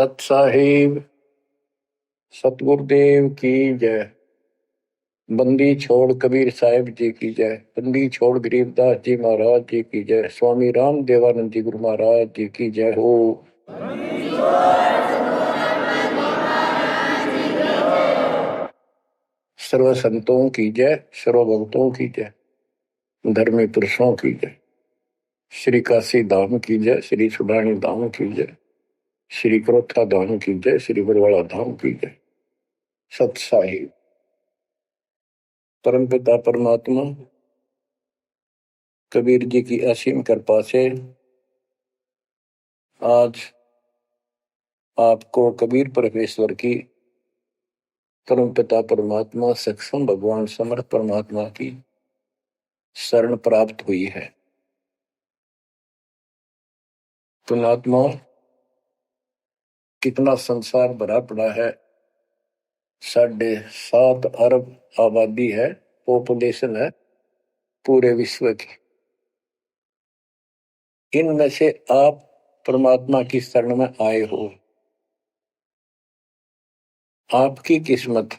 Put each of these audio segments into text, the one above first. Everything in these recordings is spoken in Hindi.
सत साहिब सतगुरुदेव की जय। बंदी छोड़ कबीर साहिब जी की जय। बंदी छोड़ गरीबदास जी महाराज जी की जय। स्वामी राम देवानंद जी गुरु महाराज जी की जय हो। सर्व संतों की जय, सर्व भक्तों की जय, धर्मी पुरुषों की जय। श्री काशी धाम की जय, श्री सुडानी धाम की जय, श्री क्रोथा धाम की जय, श्री बरवाड़ा धाम की जय। सत साहिब परम पिता परमात्मा कबीर जी की असीम कृपा से आज आपको कबीर परमेश्वर की परम पिता परमात्मा सक्षम भगवान समर्थ परमात्मा की शरण प्राप्त हुई है। पुण्यात्मा, कितना संसार भरा पड़ा है। 7.5 अरब आबादी है, पॉपुलेशन है पूरे विश्व की। इनमें से आप परमात्मा की शरण में आए हो। आपकी किस्मत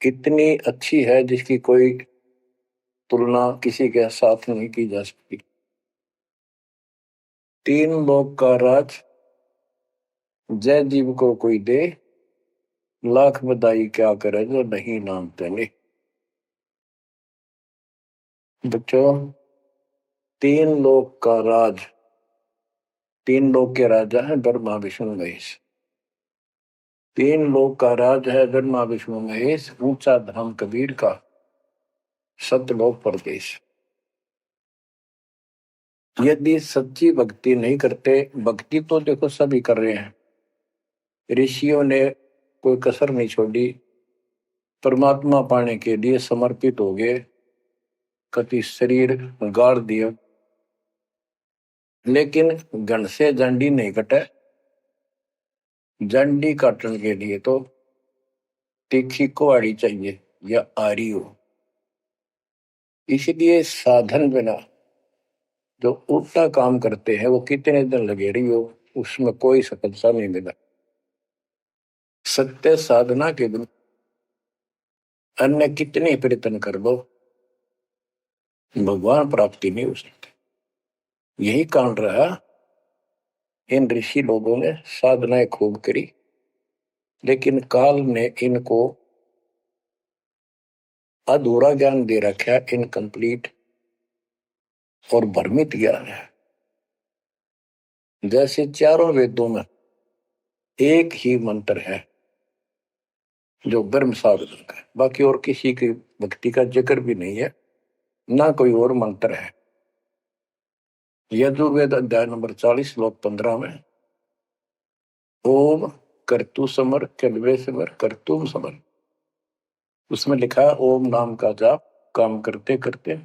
इतनी अच्छी है जिसकी कोई तुलना किसी के साथ नहीं की जा सकती। 3 लोक का राज जय जीव को कोई दे, लाख बधाई क्या करे जो नहीं नाम तेने। बच्चों, 3 लोक का राज, 3 लोक के राजा है ब्रह्मा विष्णु महेश। 3 लोक का राज है ब्रह्मा विष्णु महेश। ऊंचा धाम कबीर का, सतलोक परदेश। यदि सच्ची भक्ति नहीं करते, भक्ति तो देखो सभी कर रहे हैं, ऋषियों ने कोई कसर नहीं छोड़ी, परमात्मा पाने के लिए समर्पित हो गए, कति शरीर गाड़ दिया, लेकिन घन से जंडी नहीं कटे। जंडी काटने के लिए तो तीखी कुहाड़ी चाहिए या आरी हो। इसलिए साधन बिना जो उल्टा काम करते हैं वो कितने दिन लगे रही हो, उसमें कोई सफलता नहीं मिला। सत्य साधना के दिन अन्य कितने प्रयत्न कर लो, भगवान प्राप्ति नहीं हो सकती। यही कारण रहा, इन ऋषि लोगों ने साधनाएं खूब करी, लेकिन काल ने इनको अधूरा ज्ञान दे रखा है, इनकम्प्लीट और भ्रमित ज्ञान है। जैसे चारों वेदों में एक ही मंत्र है जो ब्रह्म साधन का है, बाकी और किसी की भक्ति का जिक्र भी नहीं है, ना कोई और मंत्र है। यजुर्वेद अध्याय नंबर 40 श्लोक 15 में ओम कर्तु समर कल्वे समर कर्तुम समर, उसमें लिखा है ओम नाम का जाप काम करते करते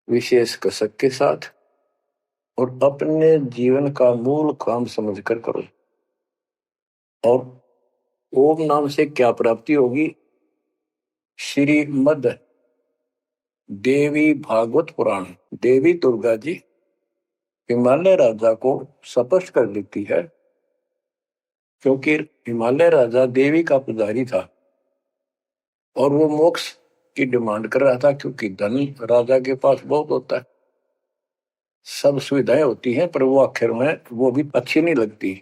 विशेष कसक के साथ और अपने जीवन का मूल काम समझकर करो। और ओम नाम से क्या प्राप्ति होगी? श्रीमद देवी भागवत पुराण, देवी दुर्गा जी हिमालय राजा को स्पष्ट कर देती है, क्योंकि हिमालय राजा देवी का पुजारी था और वो मोक्ष की डिमांड कर रहा था, क्योंकि धन राजा के पास बहुत होता है, सब सुविधाएं होती हैं, पर वो आखिर में वो भी अच्छी नहीं लगती,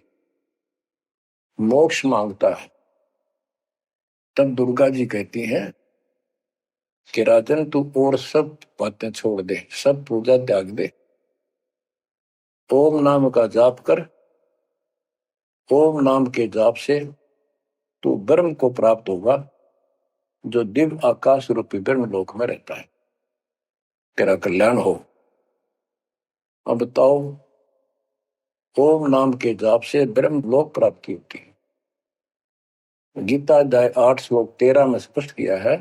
मोक्ष मांगता है। तब दुर्गा जी कहती हैं कि राजन तू और सब बातें छोड़ दे, सब पूजा त्याग दे, ओम नाम का जाप कर। ओम नाम के जाप से तू ब्रह्म को प्राप्त होगा, जो दिव्य आकाश रूपी ब्रह्म लोक में रहता है, तेरा कल्याण हो। अब बताओ, ओम नाम के जाप से ब्रह्म लोक प्राप्ति होती है। गीता अध्याय 8 श्लोक 13 में स्पष्ट किया है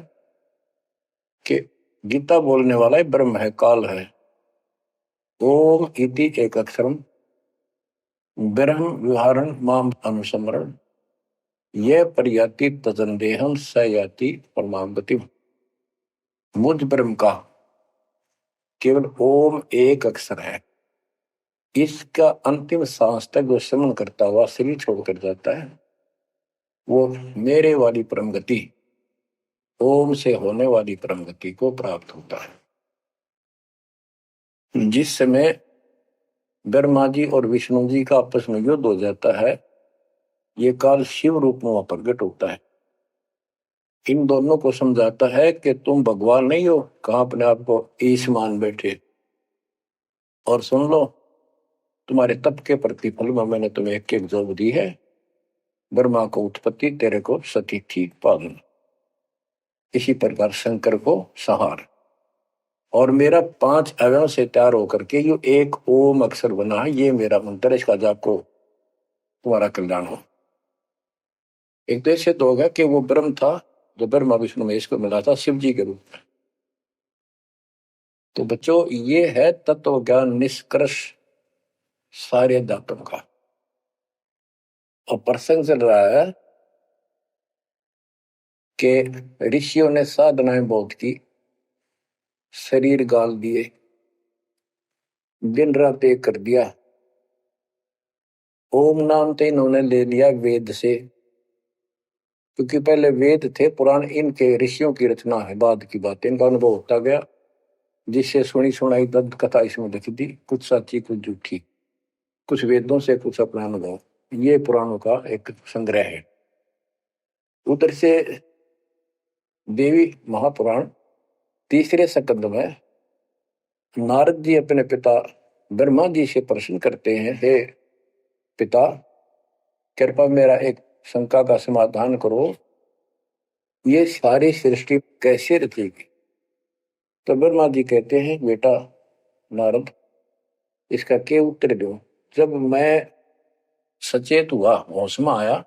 कि गीता बोलने वाला ही ब्रह्म है, काल है। ओम इति एक अक्षरम ब्रह्म विहारण माम अनुसमरण ये पर्याति तजंदेहम स याति परमागति। मुझ ब्रह्म का केवल ओम एक अक्षर है, इसका अंतिम सांस तक जो श्रवण करता हुआ शरीर छोड़कर जाता है, वो मेरे वाली परम गति, ओम से होने वाली परम गति को प्राप्त होता है। जिस समय ब्रह्मा जी और विष्णु जी का आपस में युद्ध हो जाता है, ये काल शिव रूप में वहां प्रकट होता है। इन दोनों को समझाता है कि तुम भगवान नहीं हो, कहां अपने आप को ईश मान बैठे, और सुन लो, तुम्हारे तप के प्रतिफल में मैंने तुम्हें एक एक जोग दी है। ब्रह्मा को उत्पत्ति, तेरे को सती थी पालन। इसी प्रकार शंकर को संहार, और मेरा 5 अवयव से तैयार होकर के ये एक ओम अक्षर बना है। ये मेरा मंत्र, इसका जाप को तुम्हारा कल्याण हो। एक तो ऐसे तो होगा कि वो ब्रह्म था जो ब्रह्मा विष्णु महेश को मिला था शिव जी के रूप में। तो बच्चों, ये है तत्व ज्ञान निष्कर्ष सारे अध्यात्म का। और प्रसंग चल रहा है कि ऋषियों ने साधनाएं बहुत की, शरीर गाल दिए, दिन रात एक कर दिया। ओम नाम तो इन्होंने ले लिया वेद से, क्योंकि पहले वेद थे पुराण, इनके ऋषियों की रचना है, बाद की बात, इनका अनुभव होता गया, जिससे सुनी सुनाई दंत कथा इसमें लिख दी, कुछ सच्ची कुछ झूठी, कुछ वेदों से कुछ अपना अनुभव। ये पुराणों का एक संग्रह है। उधर से देवी महापुराण तीसरे स्कंद में नारद जी अपने पिता ब्रह्मा जी से प्रश्न करते हैं, हे पिता, कृपा मेरा एक शंका का समाधान करो, ये सारी सृष्टि कैसे रचेगी। तो ब्रह्मा जी कहते हैं, बेटा नारद, इसका क्या उत्तर दो। जब मैं सचेत हुआ, होश में आया,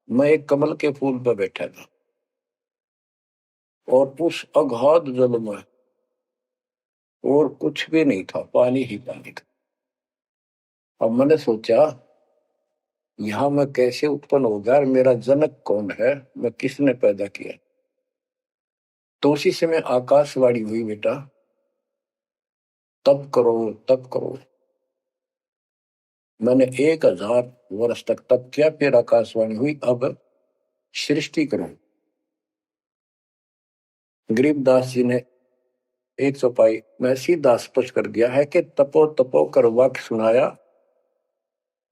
मैं एक कमल के फूल पर बैठा था, और उस अगाध जल में और कुछ भी नहीं था, पानी ही पानी था। अब मैंने सोचा, यहां मैं कैसे उत्पन्न हो गया, मेरा जनक कौन है, मैं किसने पैदा किया। तो उसी समय आकाशवाणी हुई, बेटा तप करो तप करो। मैंने 1000 वर्ष तक तप किया, फिर आकाशवाणी हुई, अब सृष्टि करो। गरीबदास जी ने 100 पाई में सीधा स्पष्ट कर दिया है कि तपो तपो कर वाक्य सुनाया,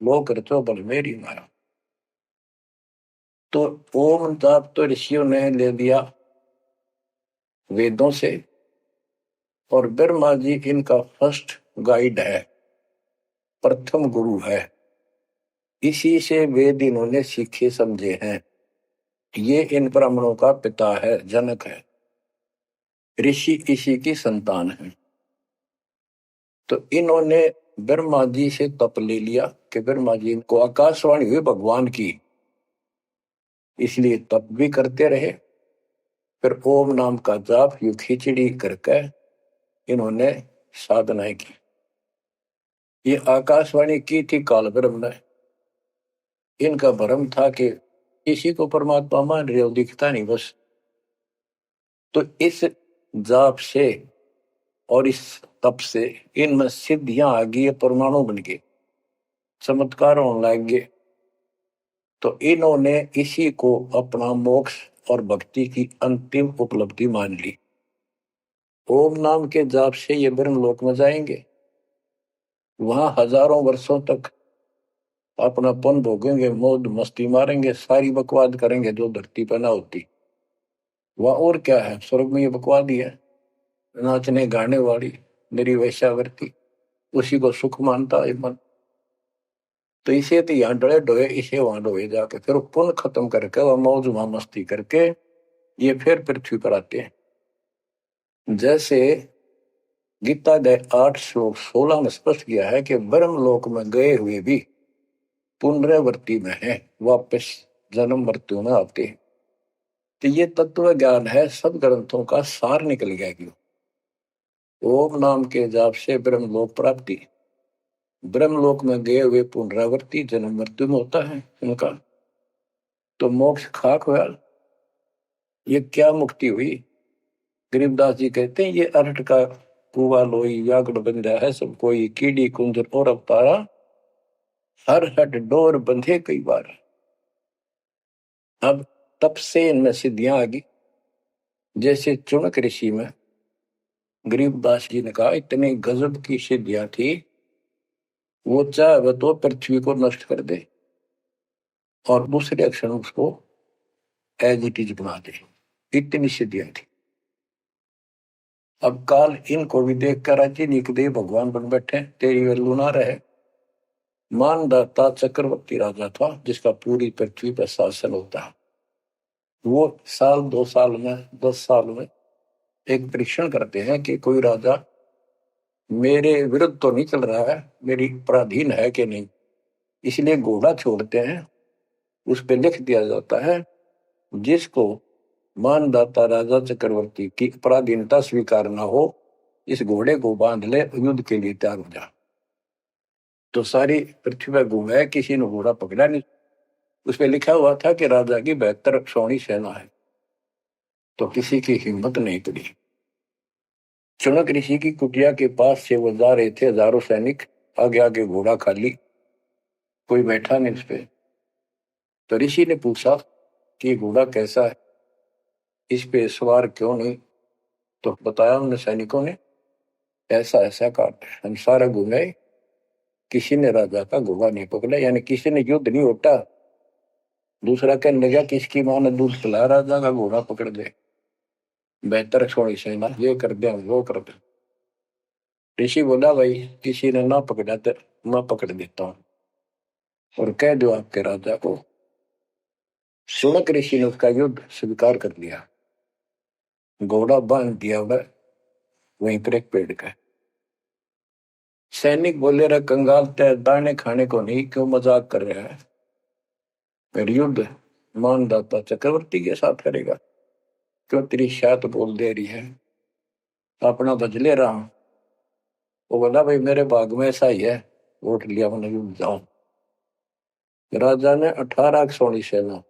वो करतो बल मेरी माया। तो ओम जाप तो ऋषियों ने ले लिया वेदों से, और ब्रह्मा जी इनका फर्स्ट गाइड है, प्रथम गुरु है। इसी से वेद इन्होंने सीखे समझे हैं। ये इन ब्राह्मणों का पिता है, जनक है, ऋषि इसी की संतान है। तो इन्होंने ब्रह्मा जी से तप ले लिया कि ब्रह्मा जी को आकाशवाणी हुई भगवान की, इसलिए तप भी करते रहे। फिर ओम नाम का जाप यू खिचड़ी करके इन्होंने साधनाएं की। ये आकाशवाणी की थी काल ब्रह्म ने। इनका भ्रम था कि इसी को परमात्मा मान रहे हो, दिखता नहीं बस। तो इस जाप से और इस तप से इनमें सिद्धियां आ गई, परमाणु बन गए, चमत्कार होने लग गए। तो इन्होंने इसी को अपना मोक्ष और भक्ति की अंतिम उपलब्धि मान ली। ओम नाम के जाप से ये ब्रह्मलोक में जाएंगे, वहां हजारों वर्षों तक अपना पन भोगेंगे, मौज मस्ती मारेंगे, सारी बकवाद करेंगे जो धरती पर ना होती। वह और क्या है, स्वर्ग में ये बकवाद ही है, नाचने गाने वाली मेरी वैश्यावृत्ति, उसी को सुख मानता है मन। तो इसे तो यहाँ डले डोए, इसे वहां डोए जाके, फिर पुण्य खत्म करके वह मौज वहां मस्ती करके ये फिर पृथ्वी पर आते हैं। जैसे गीता 8 श्लोक 16 में स्पष्ट किया है कि ब्रह्मलोक में गए हुए भी पुनरावृत्ति में है, वापस जन्म मृत्यु में आते हैं। तो ये तत्व ज्ञान है, सब ग्रंथों का सार निकल गया कि ओम नाम के जाप से ब्रह्मलोक प्राप्ति, ब्रह्मलोक में गए हुए पुनरावृत्ति जन्म मृत्यु में होता है उनका। तो मोक्ष खाक हुआ, ये क्या मुक्ति हुई। गरीबदास जी कहते हैं, ये अरहट का कुआ लोई यागड़ बंधा है सब कोई, कीड़ी कुंजर और अवतारा, हर हट डोर बंधे कई बार। अब तब से इनमें सिद्धियां आ गई। जैसे चुनक ऋषि में गरीबदास जी ने कहा इतनी गजब की सिद्धियां थी, वो चाहे तो पृथ्वी को नष्ट कर दे और दूसरे अक्षर उसको एज इट इज बना दे, इतनी सिद्धियां थी। अब काल इनको भी देख कर राजी निकदे भगवान बन बैठे, तेरी वैल्यू ना रहे। मानदाता चक्रवर्ती राजा था जिसका पूरी पृथ्वी पर शासन होता है। वो साल 2 साल में 10 साल में एक परीक्षण करते हैं कि कोई राजा मेरे विरुद्ध तो नहीं चल रहा है, मेरी पराधीन है कि नहीं। इसलिए घोड़ा छोड़ते हैं, उस पर लिख दिया जाता है जिसको मानदाता राजा चक्रवर्ती की पराधीनता स्वीकार न हो, इस घोड़े को बांध ले, युद्ध के लिए तैयार हो जा। तो सारी पृथ्वी पर घूमे, किसी ने घोड़ा पकड़ा नहीं। उस पर लिखा हुआ था कि राजा की 72 सौणी सेना है, तो किसी की हिम्मत नहीं पड़ी। चुनक ऋषि की कुटिया के पास से वो जा रहे थे, हजारों सैनिक, आगे आगे घोड़ा खाली, कोई बैठा नहीं उस पे। तो ऋषि ने पूछा कि घोड़ा कैसा है, इस पे सवार क्यों नहीं। तो बताया उन सैनिकों ने, ऐसा ऐसा काट हम सारा घूमे, किसी ने राजा का घोड़ा नहीं पकड़ा, यानी किसी ने युद्ध नहीं उठा। दूसरा कहने लगा किसकी मां ने दूध पिलाया, राजा का घोड़ा पकड़ दे, बेहतर छोड़ी सेना, ये कर दे वो कर दे। ऋषि बोला भाई किसी ने ना पकड़ा तो मैं पकड़ देता हूं और कह दो आपके राजा को। सुनक ऋषि ने उसका युद्ध स्वीकार कर लिया, घोड़ा बांध दिया वहीं पर एक पेड़ का। सैनिक बोले रहा कंगाल तय दाने खाने को नहीं, क्यों मजाक कर रहा है, फिर युद्ध मानदाता चक्रवर्ती के साथ करेगा, क्यों तेरी शायद बोल दे रही है, अपना बदले रहा हूं। वो बोला भाई मेरे भाग में ऐसा ही है, वोट लिया मैंने युद्ध जाऊं। राजा ने 18 सोनी सेना,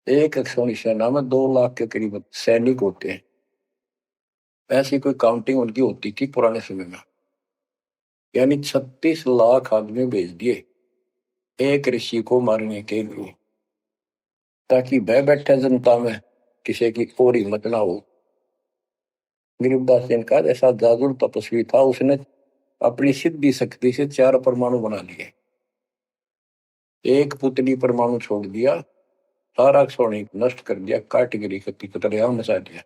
एक सोनी सेना में 2 लाख के करीब सैनिक होते हैं। ऐसी कोई काउंटिंग उनकी होती थी पुराने समय में, यानी 36 लाख आदमी भेज दिए एक ऋषि को मारने के लिए, ताकि बह बैठे जनता में किसी की और हिम्मत ना हो। गरीबदास जी का ऐसा जादू तपस्वी था, उसने अपनी सिद्धि शक्ति से 4 परमाणु बना लिए, एक पुतली परमाणु छोड़ दिया, सारा सोने नष्ट कर दिया, कैटेगरी की कतरिया मचा दिया।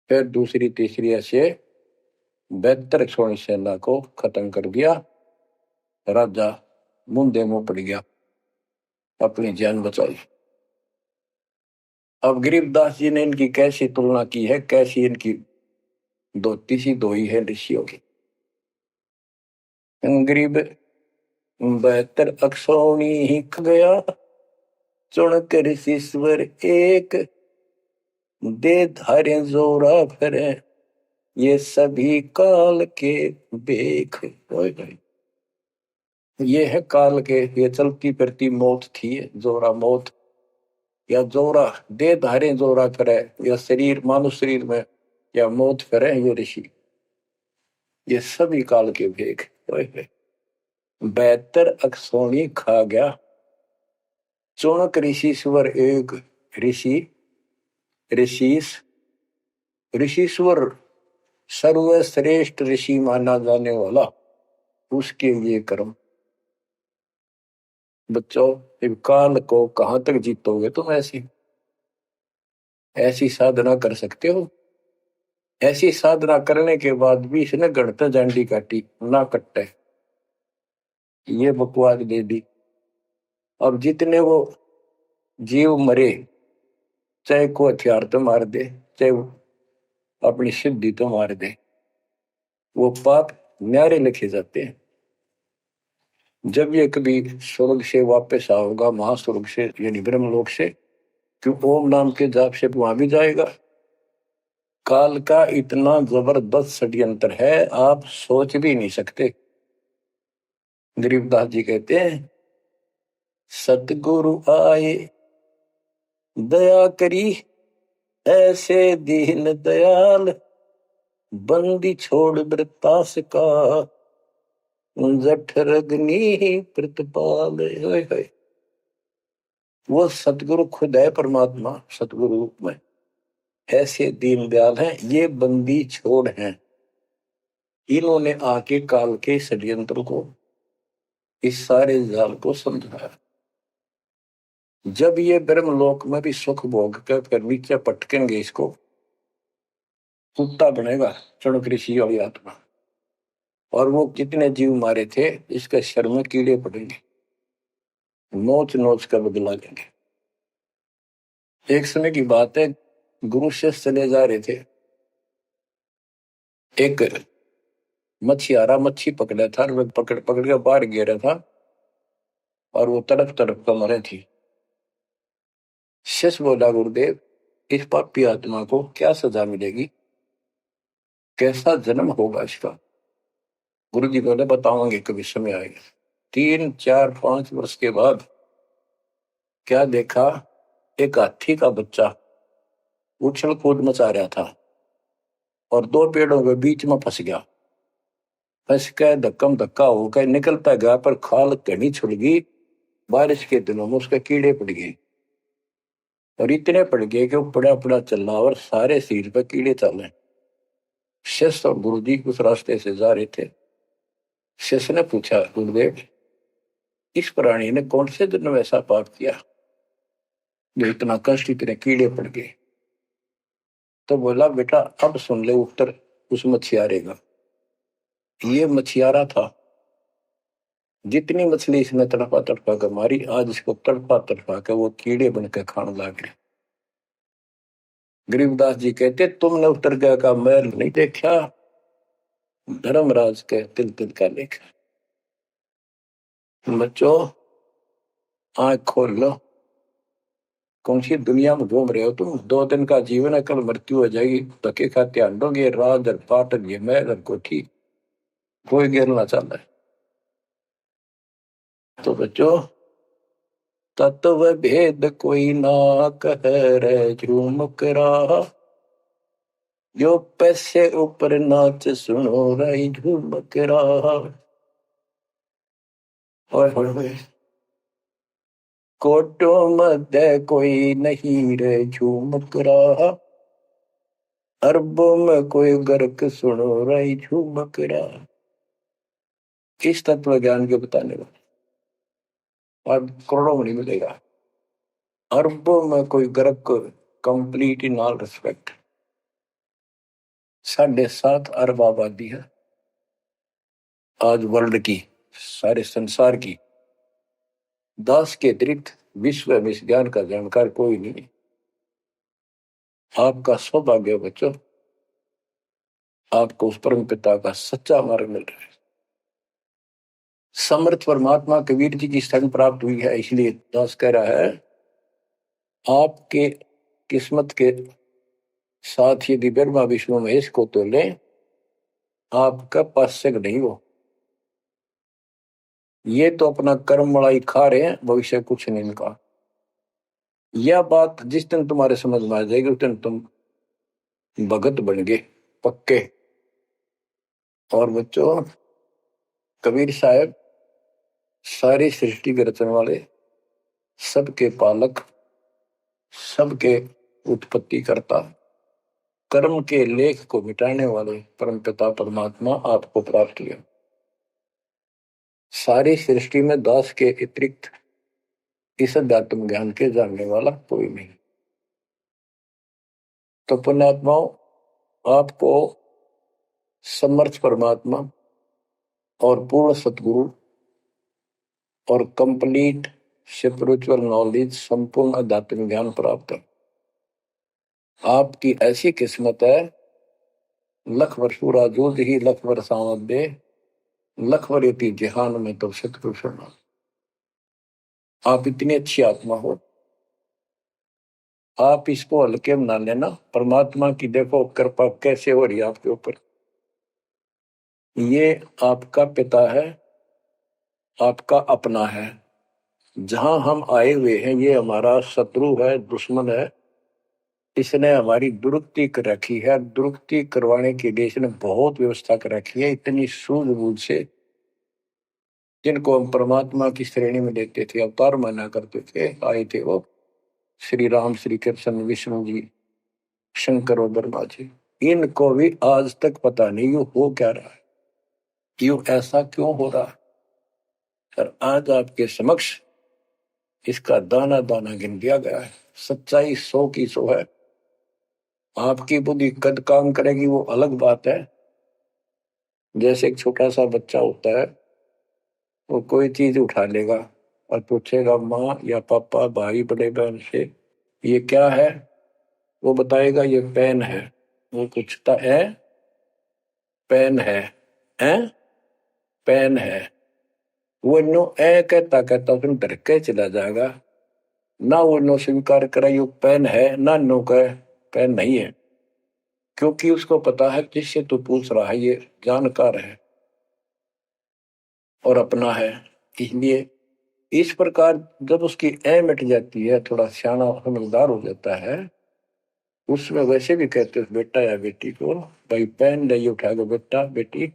फिर दूसरी तीसरी ऐसे 72 सोनी सेना को खत्म कर दिया। राजा मुंदे मुंह पड़ गया, अपनी जान बचाई। अब गरीबदास जी ने इनकी कैसी तुलना की है, कैसी इनकी दोती सी दोई है ऋषियों की। गरीब 72 अक्षौणी ही गया, चुनक ऋषिश्वर एक, दे धारे जोरा फिरे, ये सभी काल के बेख। ये है काल के, ये चलती फिरती मौत थी, जोरा मौत, या जोरा दे धारे जोरा फिरे, या शरीर मानुष शरीर में या मौत फिरे, ये ऋषि, ये सभी काल के भेख। 72 अक्षौणी खा गया, चुनक ऋषिश्वर एक, ऋषि ऋषिस ऋषिश्वर सर्वश्रेष्ठ ऋषि माना जाने वाला, उसके लिए कर्म। बच्चों काल को कहां तक जीतोगे तुम, ऐसी ऐसी साधना कर सकते हो। ऐसी साधना करने के बाद भी इसने गढ़ते जांडी काटी ना कट्टे, ये बकवास दे दी। अब जितने वो जीव मरे, चाहे को हथियार तो मार दे, चाहे अपनी सिद्धि तो मार दे, वो पाप न्यारे लिखे जाते हैं। जब ये कभी स्वर्ग से वापस आओगा, महास्वर्ग से यानी ब्रह्मलोक से, क्यों ओम नाम के जाप से वहां भी जाएगा। काल का इतना जबरदस्त षड्यंत्र है, आप सोच भी नहीं सकते। गरीबदास जी कहते हैं सतगुरु आए दया करी, ऐसे दीन दयाल, बंदी छोड़ वृत्तास का, जठर अग्नि प्रतिपाल। वो सतगुरु खुद है, परमात्मा सतगुरु रूप में ऐसे दीनदयाल हैं। ये बंदी छोड़ हैं, इन्होंने आके काल के षड्यंत्र को, इस सारे जाल को समझाया। जब ये ब्रह्मलोक में भी सुख भोग कर नीचे पटकेंगे, इसको कुत्ता बनेगा चणक ऋषि वाली आत्मा, और वो कितने जीव मारे थे इसके शर में कीड़े पड़ेंगे, नोच नोच कर बदला लेंगे। एक समय की बात है, गुरु शिष्य चले जा रहे थे, एक मछियारा मच्छी पकड़ा था, वो पकड़ पकड़ के बाहर गिरा था और वो तड़प तड़प कर मरे थी। शिष्य बोला, गुरुदेव इस पापी आत्मा को क्या सजा मिलेगी, कैसा जन्म होगा इसका? गुरु जी बोले, बताओगे कभी समय आएगा। 3, 4, 5 वर्ष के बाद क्या देखा, एक हाथी का बच्चा उछल कूद मचा रहा था और 2 पेड़ों के बीच में फंस गया। फंस के धक्कम धक्का होकर निकलता गया, पर खाल घनी छुड़ गई। बारिश के दिनों में उसके कीड़े पड़ गए, और इतने पड़ गए कि वो पड़ा पड़ा चल रहा और सारे शरीर पर कीड़े चल। शिष्य और गुरु जी उस रास्ते से जा रहे थे। शिष्य ने पूछा, गुरुदेव इस प्राणी ने कौन से दिन में ऐसा पाप किया जो इतना कष्ट, इतने कीड़े पड़ गए? तो बोला, बेटा अब सुन ले उत्तर उस मछियारे का। ये मछियारा था, जितनी मछली इसने तड़पा तड़पा कर मारी, आज इसको तड़पा तड़पा कर वो कीड़े बनकर खाने लग गए। गरीबदास जी कहते, तुमने उत्तर का मैल नहीं देखा, धर्मराज के तिल तिल का लेखा। बच्चों आंख खोल लो, कौन सी दुनिया में घूम रहे हो तुम? 2 दिन का जीवन है, कल मृत्यु हो जाएगी। धक्के खाते आंडोगे, राज और पाटन ये महल और कोठी, कोई गिरना चाहता है। तो बच्चों तत्व भेद कोई ना कह रहे झूम करा, जो पैसे ऊपर नाच सुनो रही झूम करा। कोटों मध्य कोई नहीं रे झूम करा, अरबों में कोई गर्क सुनो रही झूम करा। इस तत्व ज्ञान के बताने वाले और करोड़ों में नहीं मिलेगा, अरबों में कोई गर्क, कंप्लीट इन ऑल रिस्पेक्ट। 7.5 अरब आबादी है आज वर्ल्ड की, सारे संसार की। 10 के अतिरिक्त विश्व में इस ज्ञान का जानकार कोई नहीं। आपका सौभाग्य हो बच्चों, आपको उस परम पिता का सच्चा मार्ग मिल रहा है। समर्थ परमात्मा कबीर जी की शरण प्राप्त हुई है, इसलिए दास कह रहा है, आपके किस्मत के साथ यदि ब्रह्मा विष्णु महेश को तो ले, आपका पास्यक नहीं हो। ये तो अपना कर्म मलाई खा रहे हैं, भविष्य कुछ नहीं इनका। यह बात जिस दिन तुम्हारे समझ में आ जाएगी, उस दिन तुम भगत बन गए पक्के। और बच्चों कबीर साहब सारी सृष्टि के रचने वाले, सबके पालक, सबके उत्पत्ति करता, कर्म के लेख को मिटाने वाले परम पिता परमात्मा आपको प्राप्त हुए। सारी सृष्टि में दास के अतिरिक्त इस अध्यात्म ज्ञान के जानने वाला कोई नहीं। तो पुण्यात्माओं, आपको समर्थ परमात्मा और पूर्ण सतगुरु और कंप्लीट स्पिरिचुअल नॉलेज, संपूर्ण अध्यात्म ज्ञान प्राप्त है। आपकी ऐसी किस्मत है, लख वर्ष पूरा जूझ ही लख वर्ष आमद दे, लख वर्यति जहान में तो सतगुरु शरण। आप इतनी अच्छी आत्मा हो, आप इसको हल्के में ना लेना। परमात्मा की देखो कृपा कैसे हो रही है आपके ऊपर। ये आपका पिता है, आपका अपना है। जहां हम आए हुए हैं ये हमारा शत्रु है, दुश्मन है, इसने हमारी दुरुक्ति कर रखी है। दुरुक्ति करवाने के लिए इसने बहुत व्यवस्था कर रखी है, इतनी सूझबूझ से। जिनको हम परमात्मा की श्रेणी में लेते थे, अवतार माना करते थे, आए थे वो श्री राम, श्री कृष्ण, विष्णु जी, शंकर और ब्रह्मा जी। इनको भी आज तक पता नहीं ये हो क्या रहा है, क्यों ऐसा क्यों हो रहा है। और आज आपके समक्ष इसका दाना दाना गिन दिया गया है। सच्चाई 100 की 100 है। आपकी बुद्धि कद काम करेगी वो अलग बात है। जैसे एक छोटा सा बच्चा होता है, वो कोई चीज उठा लेगा और पूछेगा माँ या पापा, भाई, बड़े बहन से, ये क्या है। वो बताएगा ये पेन है। वो पूछता है पेन है पेन है। वो नो ए कहता कहता उसमें डर के चला जाएगा। ना वो नो स्वीकार करे ये पेन है, ना नो कहे पेन नहीं है, क्योंकि उसको पता है जिससे तू पूछ रहा है ये जानकार है और अपना है। इसलिए इस प्रकार जब उसकी ए मिट जाती है, थोड़ा सियाना समझदार हो जाता है, उसमें वैसे भी कहते हैं बेटा या बेटी को, भाई पेन नहीं उठा के बेटा बेटी,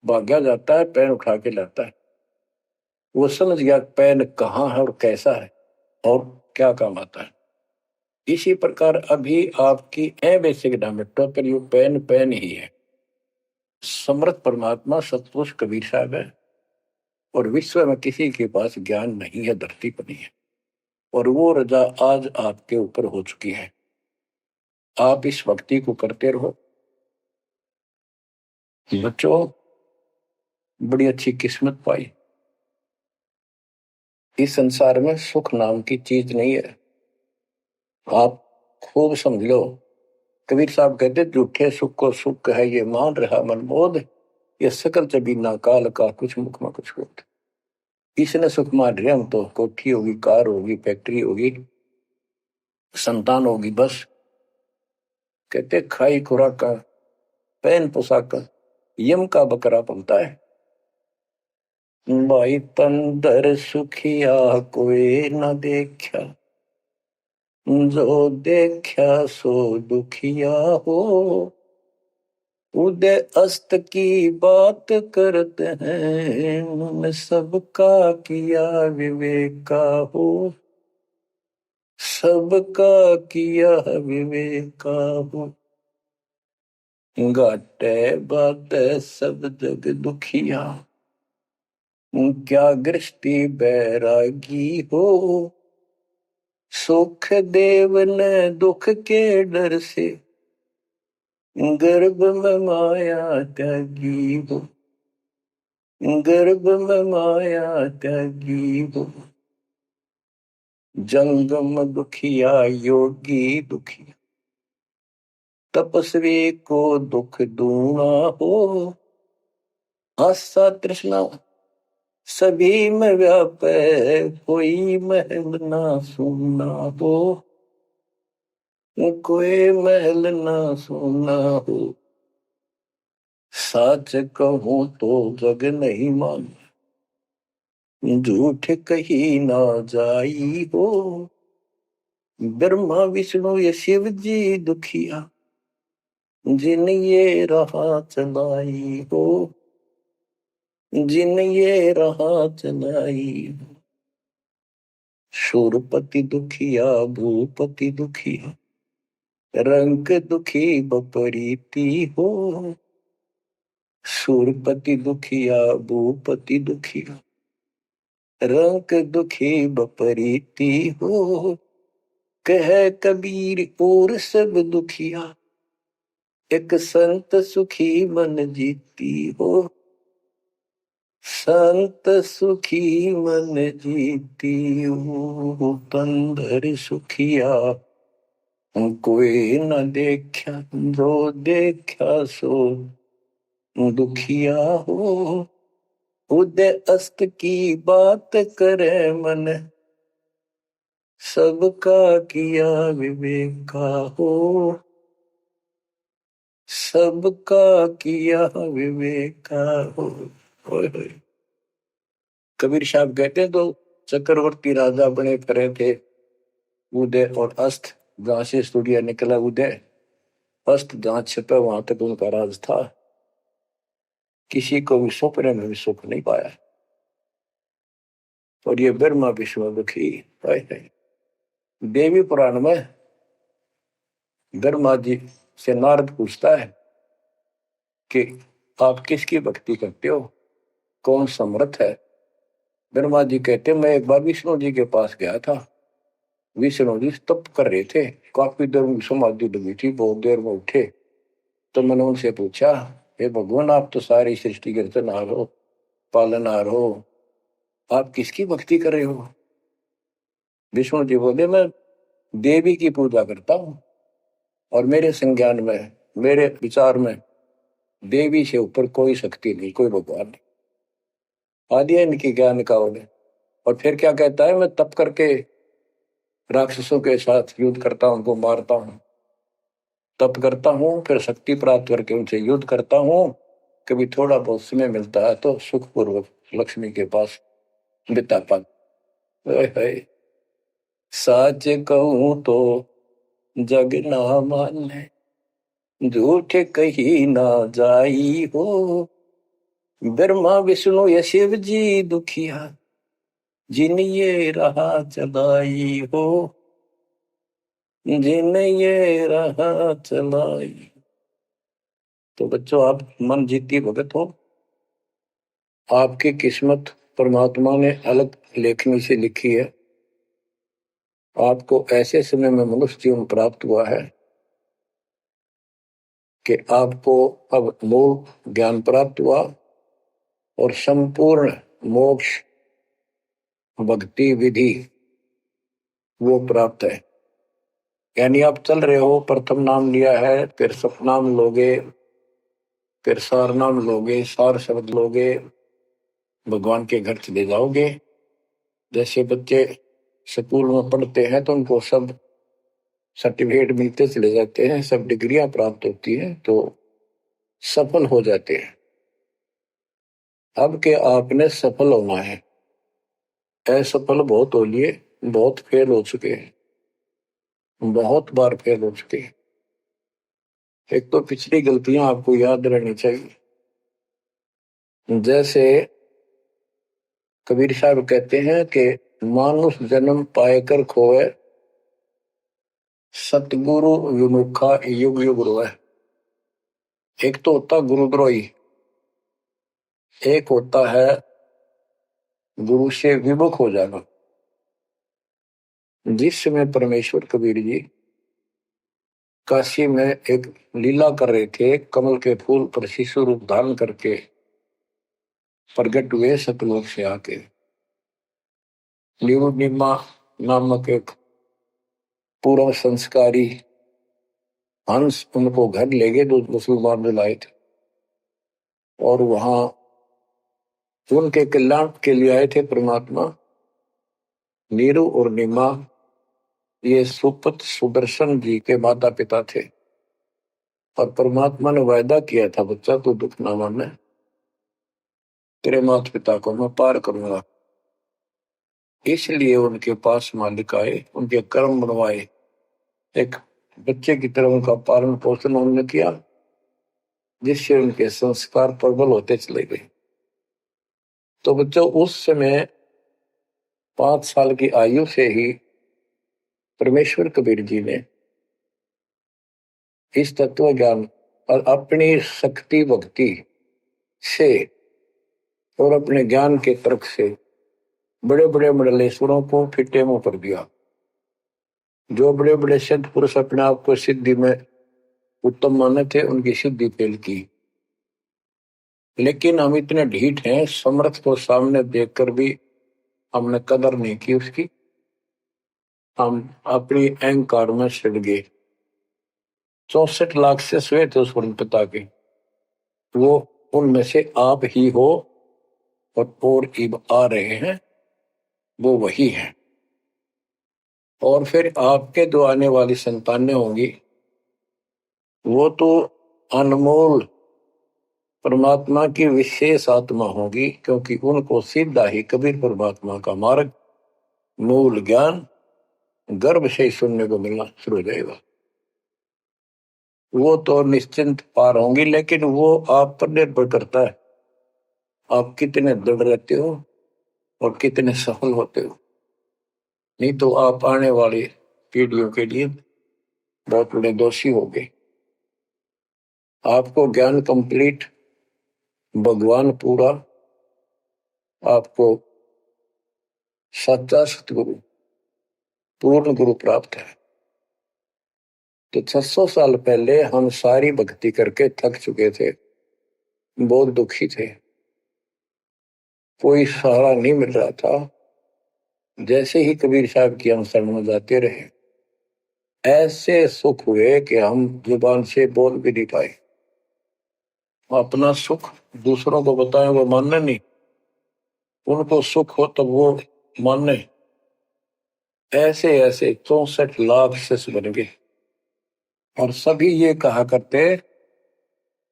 भाग्या जाता है पेन उठा के लाता है। वो समझ गया पेन कहाँ है और कैसा है और क्या काम आता है। इसी प्रकार अभी आपकी ए बेसिक डायमेट्रो पर यू पेन पेन ही है। समर्थ परमात्मा सतपुरुष कबीर साहब है और विश्व में किसी के पास ज्ञान नहीं है, धरती पर नहीं है। और वो रजा आज आपके ऊपर हो चुकी है। आप इस भक्ति को करते रहो बच्चों। बड़ी अच्छी किस्मत पाई। इस संसार में सुख नाम की चीज नहीं है, आप खूब समझ लो। कबीर साहब कहते झूठे सुख को सुख है ये मान रहा मनमोद, ये सकल जबीना काल का कुछ मुख में कुछ होता। इसने सुख मान रहे हम तो, कोठी होगी, कार होगी, फैक्ट्री होगी, संतान होगी, बस। कहते खाई खुराक का, पहन पोशाक का, यम का बकरा पलता है। भाई तंदर सुखिया कोई न देखा, जो देखा सो दुखिया हो। उदय अस्त की बात करते हैं, सबका किया विवेका हो। सबका किया विवेका हो। घाटे बाटे सब जग दुखिया, क्या गृष्टि बैरागी हो। सुख देव ने दुख के डर से, गर्भ में माया त्यागी हो। गर्भ में माया त्यागी हो। जंगम दुखिया योगी दुखिया, तपस्वी को दुख दूना हो। आशा तृष्णा सभी में व्यापे, कोई महल ना सुनना हो। कोई महल ना सुनना हो। सच कहूं तो जग नहीं मान, झूठ कही ना जाई हो। ब्रह्मा विष्णु ये शिव जी दुखिया, जिन ये राह चलाई हो। जिन ये राह चलाई हो। शूरपति दुखिया भूपति दुखिया, रंग दुखी बपरीती हो। शूरपति दुखिया भूपति दुखिया, रंग दुखी बपरीती हो। कह कबीर और सब दुखिया, एक संत सुखी मन जीती हो। संत सुखी मन जीती हो। तंदर सुखिया कोई न देखा, जो देखा सो दुखिया हो। उदय अस्त की बात करे मन, सबका किया विवेका हो। सबका किया विवेका हो। कबीर साहब कहते तो चक्रवर्ती राजा बने फिरे थे, उदय और अस्त जहां से सूर्य निकला उदय अस्त जहां छिपे वहां तक उनका राज था। किसी को भी सपने में भी सुख नहीं पाया। और ये ब्रह्मा विष्णु दुखी है। देवी पुराण में ब्रह्मा जी से नारद पूछता है कि आप किसकी भक्ति करते हो, कौन समर्थ है। ब्रह्मा जी कहते मैं एक बार विष्णु जी के पास गया था। विष्णु जी तप कर रहे थे, काफी देर में समाधि लगी थी, बहुत देर में उठे। तो मैंने उनसे पूछा, हे भगवान आप तो सारी सृष्टि के रचनहार हो, पालनहार हो, आप किसकी भक्ति कर रहे हो। विष्णु जी बोले मैं देवी की पूजा करता हूं और मेरे संज्ञान में, मेरे विचार में देवी से ऊपर कोई शक्ति नहीं, कोई भगवान नहीं। आदि है इनकी ज्ञान का उन्हें। और फिर क्या कहता है, मैं तप करके राक्षसों के साथ युद्ध करता हूं, उनको मारता हूं, तप करता हूं, फिर शक्ति प्राप्त करके उनसे युद्ध करता हूं। कभी थोड़ा बहुत समय मिलता है तो सुखपूर्वक लक्ष्मी के पास बिता पाता है। साच कहूं तो जग ना माने, झूठ कही ना जाई हो। ब्रह्मा विष्णु ये शिव जी दुखिया, जिन ये रहा चलाई हो, जिन ये रहा चलाई। तो बच्चों आप मन जीती भगत हो। आपकी किस्मत परमात्मा ने अलग लेखनी से लिखी है। आपको ऐसे समय में मनुष्य जीवन प्राप्त हुआ है कि आपको अब मूल ज्ञान प्राप्त हुआ और संपूर्ण मोक्ष भक्ति विधि वो प्राप्त है। यानी आप चल रहे हो, प्रथम नाम लिया है, फिर सपनाम लोगे, फिर सार नाम लोगे, सार शब्द लोगे, भगवान के घर चले जाओगे। जैसे बच्चे स्कूल में पढ़ते हैं तो उनको सब सर्टिफिकेट मिलते चले जाते हैं, सब डिग्रियां प्राप्त होती हैं तो सफल हो जाते हैं। अब के आपने सफल होना है। असफल बहुत हो लिए, बहुत फेल हो चुके हैं, बहुत बार फेल हो चुके हैं। एक तो पिछली गलतियां आपको याद रहनी चाहिए। जैसे कबीर साहब कहते हैं कि मानुष जन्म पाएकर खोए, सतगुरु विमुखा युग युग रोए। एक तो होता गुरुद्रोही, एक होता है गुरु से विमुख हो जाना। जिस समय परमेश्वर कबीर जी काशी में एक लीला कर रहे थे, कमल के फूल पर शिशु रूप धारण करके प्रगट हुए सतलोक से आके। निमा नामक एक पूर्व संस्कारी हंस उनको घर ले गए, जो मुसलमान में लाए थे, और वहां उनके कल्याण के लिए आए थे परमात्मा। नीरू और निमा ये सुपत सुदर्शन जी के माता पिता थे और परमात्मा ने वायदा किया था, बच्चा तू दुख ना माने, तेरे माता पिता को मैं पार करूंगा। इसलिए उनके पास मालिक आए, उनके कर्म बनवाए, एक बच्चे की तरह उनका पालन पोषण उन्होंने किया, जिससे उनके संस्कार प्रबल होते चले गए। तो बच्चों उस समय 5 साल की आयु से ही परमेश्वर कबीर जी ने इस तत्व ज्ञान और अपनी शक्ति भक्ति से और अपने ज्ञान के तर्क से बड़े बड़े मंडलेश्वरों को फिटे मुंह कर दिया। जो बड़े बड़े सिद्ध पुरुष अपने आप को सिद्धि में उत्तम माने थे, उनकी सिद्धि फेल की। लेकिन हम इतने ढीठ हैं, समर्थ को सामने देखकर भी हमने कदर नहीं की उसकी। हम अपनी अहंकार में सड़ गए। 64 लाख से स्वे थे उस पिता के, वो उनमें से आप ही हो और इब आ रहे हैं, वो वही है। और फिर आपके जो आने वाली संतानें होंगी वो तो अनमोल परमात्मा की विशेष आत्मा होगी, क्योंकि उनको सीधा ही कबीर परमात्मा का मार्ग, मूल ज्ञान गर्भ से ही सुनने को मिलना शुरू हो जाएगा। वो तो निश्चिंत पार होंगी, लेकिन वो आप पर निर्भर करता है आप कितने दृढ़ रहते हो और कितने सफल होते हो। नहीं तो आप आने वाली पीढ़ियों के लिए बहुत बड़े दोषी होंगे। आपको ज्ञान कंप्लीट, भगवान पूरा, आपको सच्चा सतगुरु, पूर्ण गुरु प्राप्त है। तो 600 साल पहले हम सारी भक्ति करके थक चुके थे, बहुत दुखी थे, कोई सहारा नहीं मिल रहा था। जैसे ही कबीर साहब की हम शरण में जाते रहे, ऐसे सुख हुए कि हम जुबान से बोल भी नहीं पाए। अपना सुख दूसरों को बताएं वो मानने नहीं, उनको सुख हो तब वो मानने। ऐसे ऐसे 64 लाख शिष्य बन गए और सभी ये कहा करते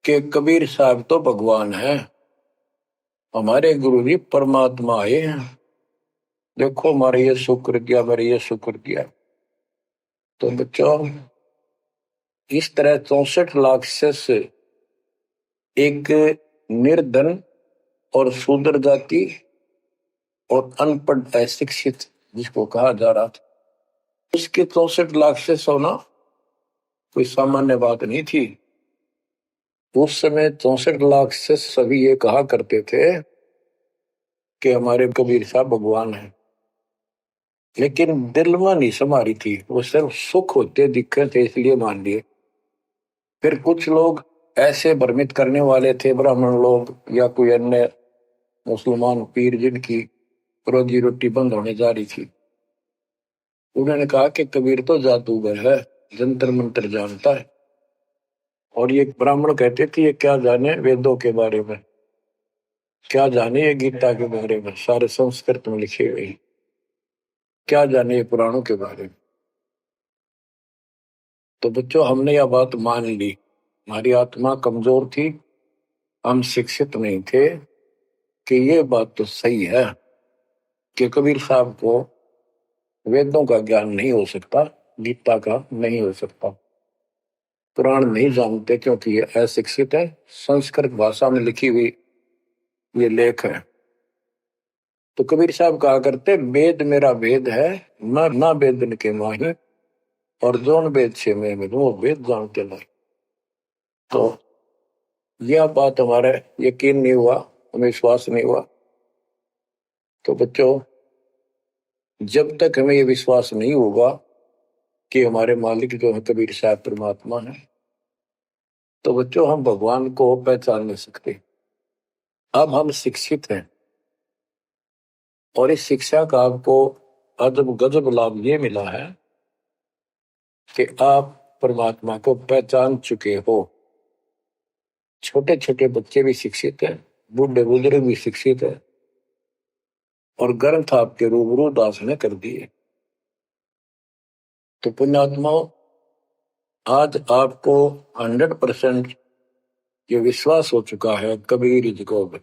कि कबीर साहब तो भगवान है, हमारे गुरु जी परमात्मा आए हैं, देखो हमारे ये शुक्र किया, हमारे ये शुक्र किया। तो बच्चों, इस तरह 64 लाख शिष्य एक निर्धन और शूद्र जाति और अनपढ़ अशिक्षित जिसको कहा जा रहा था, उसके 64 लाख शिष्य होना कोई सामान्य बात नहीं थी। उस समय 64 लाख शिष्य सभी ये कहा करते थे कि हमारे कबीर साहब भगवान हैं, लेकिन दिल में नहीं समारी थी, वो सिर्फ सुख होते दिखे थे इसलिए मान लिए। फिर कुछ लोग ऐसे भ्रमित करने वाले थे, ब्राह्मण लोग या कोई अन्य मुसलमान पीर जिनकी रोजी रोटी बंद होने जा रही थी, उन्होंने कहा कि कबीर तो जादूगर है, जंतर मंत्र जानता है। और ये ब्राह्मण कहते थे ये क्या जाने वेदों के बारे में, क्या जाने ये गीता के बारे में, सारे संस्कृत में लिखे हुए, क्या जाने ये पुराणों के बारे में। तो बच्चों, हमने यह बात मान ली, हमारी आत्मा कमजोर थी, हम शिक्षित नहीं थे कि ये बात तो सही है कि कबीर साहब को वेदों का ज्ञान नहीं हो सकता, गीता का नहीं हो सकता, पुराण नहीं जानते क्योंकि ये अशिक्षित है, संस्कृत भाषा में लिखी हुई ये लेख है। तो कबीर साहब कहा करते वेद मेरा वेद है, ना वेदन के माही, और जोन वेद से मैं मिलूं वो वेद जानते नहीं। तो यह बात हमारा यकीन नहीं हुआ, हमें विश्वास नहीं हुआ। तो बच्चों, जब तक हमें ये विश्वास नहीं होगा कि हमारे मालिक जो है कबीर साहब परमात्मा है, तो बच्चों हम भगवान को पहचान नहीं सकते। अब हम शिक्षित हैं और इस शिक्षा का आपको अजब गजब लाभ ये मिला है कि आप परमात्मा को पहचान चुके हो। छोटे छोटे बच्चे भी शिक्षित हैं, बूढ़े बुजुर्ग भी शिक्षित है, और ग्रंथ आपके रूबरू दास ने कर दिए। तो पुण्यात्माओं, आज आपको 100% ये विश्वास हो चुका है कबीर इज गॉड।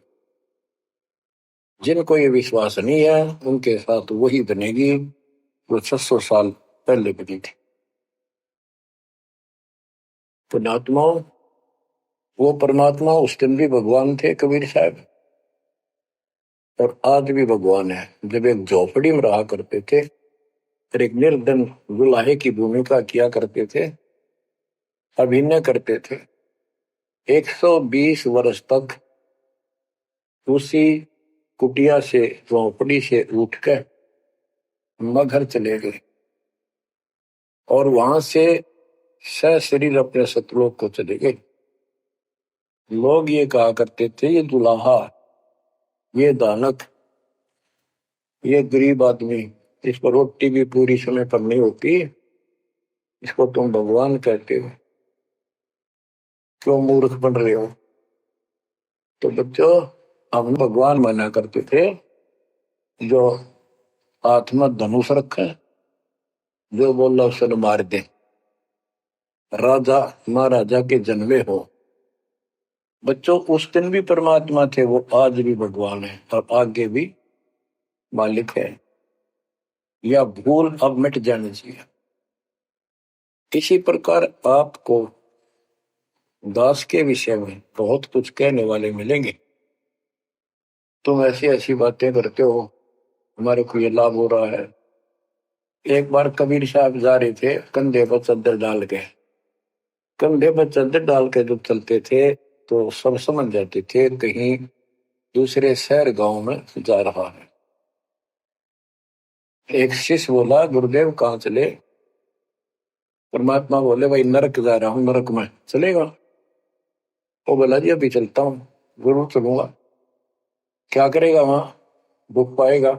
जिनको ये विश्वास नहीं है उनके साथ वही बनेगी जो 600 साल पहले बनी थी। पुण्यात्माओं, वो परमात्मा उस दिन भी भगवान थे कबीर साहब, और आज भी भगवान है। जब एक झोपड़ी में रहा करते थे और एक निर्धन दुल्हे की भूमिका किया करते थे, अभिनय करते थे, 120 वर्ष तक उसी कुटिया से, झोपड़ी से उठकर मगहर चले गए और वहां से सशरीर अपने सतलोक को चले गए। लोग ये कहा करते थे ये दुल्हा, ये दानक, ये गरीब आदमी, इस पर रोटी भी पूरी समय पर नहीं होती, इसको तुम भगवान कहते हो, क्यों मूर्ख बन रहे हो। तो बच्चों, हम भगवान माना करते थे जो आत्मा धनुष रखे, जो बोला उसे मार दे, राजा महाराजा के जन्मे हो। बच्चों, उस दिन भी परमात्मा थे, वो आज भी भगवान है और आगे भी मालिक है। या भूल अब मिट जानी चाहिए। इसी प्रकार आपको दास के विषय में बहुत कुछ कहने वाले मिलेंगे। तुम ऐसी ऐसी बातें करते हो, हमारे को ये लाभ हो रहा है। एक बार कबीर साहब जा रहे थे कंधे पर चादर डाल के, कंधे पर चादर डाल के जब चलते थे तो सब समझ जाते थे कहीं दूसरे शहर गांव में जा रहा है। एक शिष्य बोला, गुरुदेव कहाँ चले? परमात्मा बोले, भाई नरक जा रहा हूं, नरक में चलेगा? वो बोला, जी अभी चलता हूँ। गुरु चलूंगा। क्या करेगा वहां? भूख पाएगा।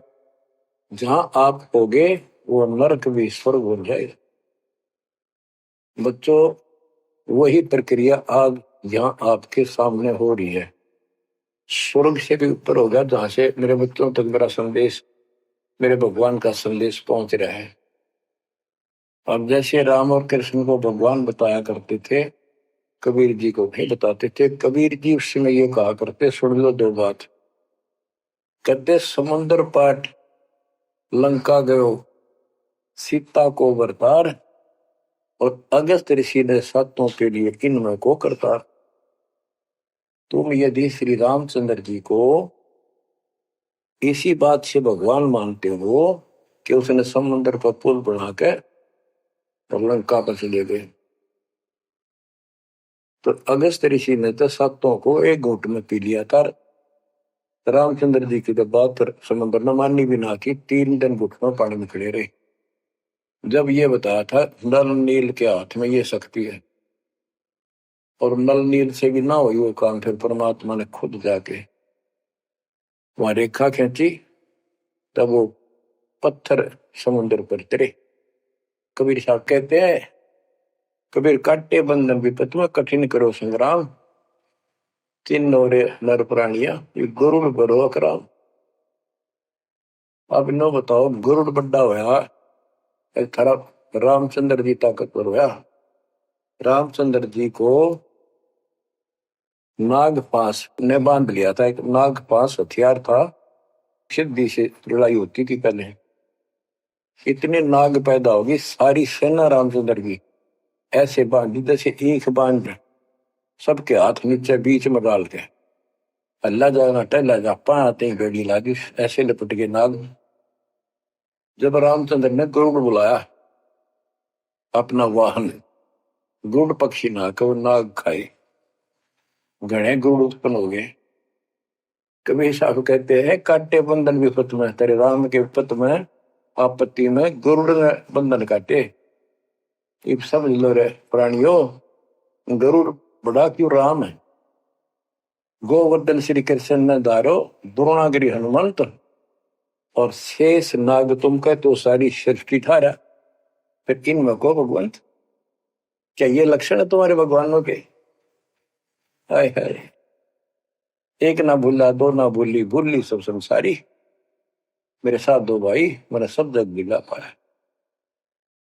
जहां आप होगे वो नरक भी स्वर्ग बन जाएगा। बच्चों, वही प्रक्रिया आज यहाँ आपके सामने हो रही है। स्वर्ग से भी ऊपर होगा, जहां से मेरे बच्चों तक मेरा संदेश, मेरे भगवान का संदेश पहुंच रहा है। अब जैसे राम और कृष्ण को भगवान बताया करते थे, कबीर जी को नहीं बताते थे। कबीर जी उस समय ये कहा करते, सुन लो दो बात। कहते, समुद्र पाट लंका गयो सीता को बरतार, और अगस्त ऋषि ने सातों के लिए इनमें को करतार। तुम यदि श्री रामचंद्र जी को इसी बात से भगवान मानते हो कि उसने समुद्र पर पुल बना के और लंका पर चले गए, तो अगस्त ऋषि ने तो सातों को एक घूंट में पी लिया था। रामचंद्र जी की तो बात समुद्र ने माननी भी ना की, 3 दिन घुटनों पानी में खड़े रहे। जब ये बताया था नल नील के हाथ में ये शक्ति है, और नल नील से भी ना हुई वो काम, फिर परमात्मा ने खुद जाके वहां रेखा खींची, तब वो पत्थर समुद्र पर तरे। कबीर साहब कहते हैं, कबीर काटे बंधन विपत में कठिन करो संग्राम, तीन नौरे नर प्राणिया ये गरुड़ बरो अकराम। अब नो बताओ, गरुड़ बड्डा होया, एक तरफ रामचंद्र जी ताकतवर होया। रामचंद्र जी को नागपाश ने बांध लिया था। एक नागपाश हथियार था, सिद्धि से लड़ाई होती थी पहले। इतने नाग पैदा होगी, सारी सेना रामचंद्र की ऐसे बांधी जैसे एक बांध, सबके हाथ नीचे बीच में डाल के अल्लाह जाना टहला जा पाते गड़ी लागी, ऐसे लपट के नाग। जब रामचंद्र ने गरुड़ बुलाया अपना वाहन, गरुड़ पक्षी ना को नाग खाए, घने गरुड़ उत्पन्न हो गए। कबीर साहब कहते हैं, काटे बंधन विपत में, तेरे राम के विपत में आपत्ति में गरुड़ ने बंधन काटे। इब समझ लो रे प्राणियों, गरुड़ बड़ा क्यों राम है। गोवर्धन श्री कृष्ण ने धारो, द्रोणागिरी हनुमंत, और शेष नाग तुम कहते तो सारी सृष्टि ठारा। फिर इनमें को भगवंत, क्या ये लक्षण है तुम्हारे भगवानों के? हाय हाय, एक ना भूला दो ना भूली, भूली सब संसारी, मेरे साथ दो भाई मैंने सब जग दिला पाया।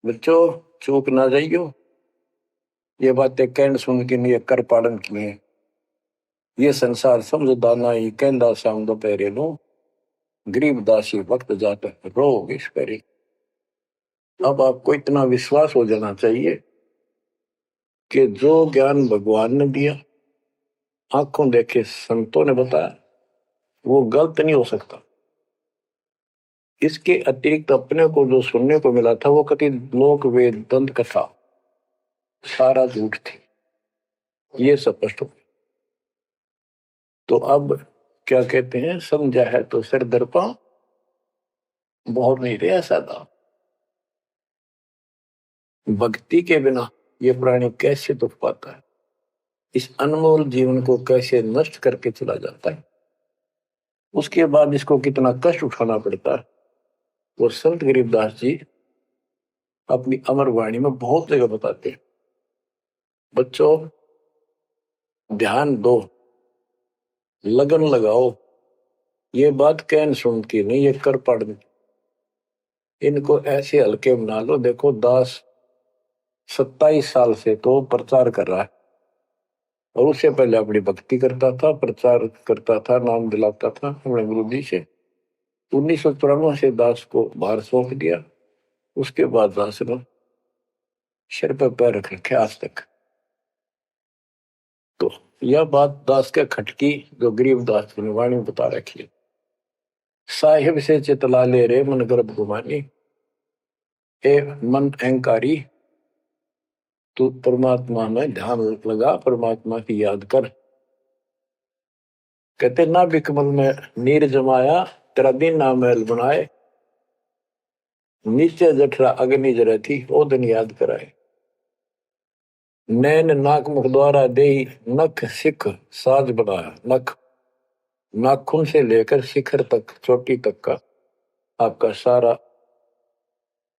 बच्चों, चूक ना जाइयो, ये बातें कहन सुन के नहीं कर पालन किए। ये संसार समझदा नहीं, कहंदा शाम दोपहरे नो, गरीब दासी वक्त जाता रोग इस परे। अब आपको इतना विश्वास हो जाना चाहिए कि जो ज्ञान भगवान ने दिया, आंखों देखे संतों ने बताया, वो गलत नहीं हो सकता। इसके अतिरिक्त अपने को जो सुनने को मिला था वो कति लोक वेद दंत कथा सारा झूठ थी, ये स्पष्ट हो। तो अब क्या कहते हैं, समझा है तो सिर दर्पा, बहुत नहीं रहा सादा। भक्ति के बिना ये प्राणी कैसे दुख पाता है, इस अनमोल जीवन को कैसे नष्ट करके चला जाता है, उसके बाद इसको कितना कष्ट उठाना पड़ता है, वो संत गरीबदास जी अपनी अमर वाणी में बहुत जगह बताते हैं। बच्चों, ध्यान दो, लगन लगाओ, ये बात कहन सुन की नहीं, ये कर पढ़। इनको ऐसे हल्के बना लो। देखो, दास 27 साल से तो प्रचार कर रहा है, और उससे पहले अपनी भक्ति करता था, प्रचार करता था, नाम दिलाता था अपने गुरु जी से। 1994 से दास को भार सौंप दिया, उसके बाद दास ने सिर पर पैर रख रखे आज तक। तो यह बात दास के खटकी जो गरीब दास की वाणी बता रखी है। साहिब से चितला ले रे मन गर्भ गुमानी, ए मन अहंकारी तू परमात्मा में ध्यान लगा, परमात्मा की याद कर। कहते ना बिकमल में नीर जमाया, तेरा दिन ना महल बनाए, नीचे जठरा अग्नि जरे थी ओ दिन याद कराए। नैन नाक मुख द्वारा दे नख सिख साज बनाया, नख नाखून से लेकर शिखर तक चोटी तक का आपका सारा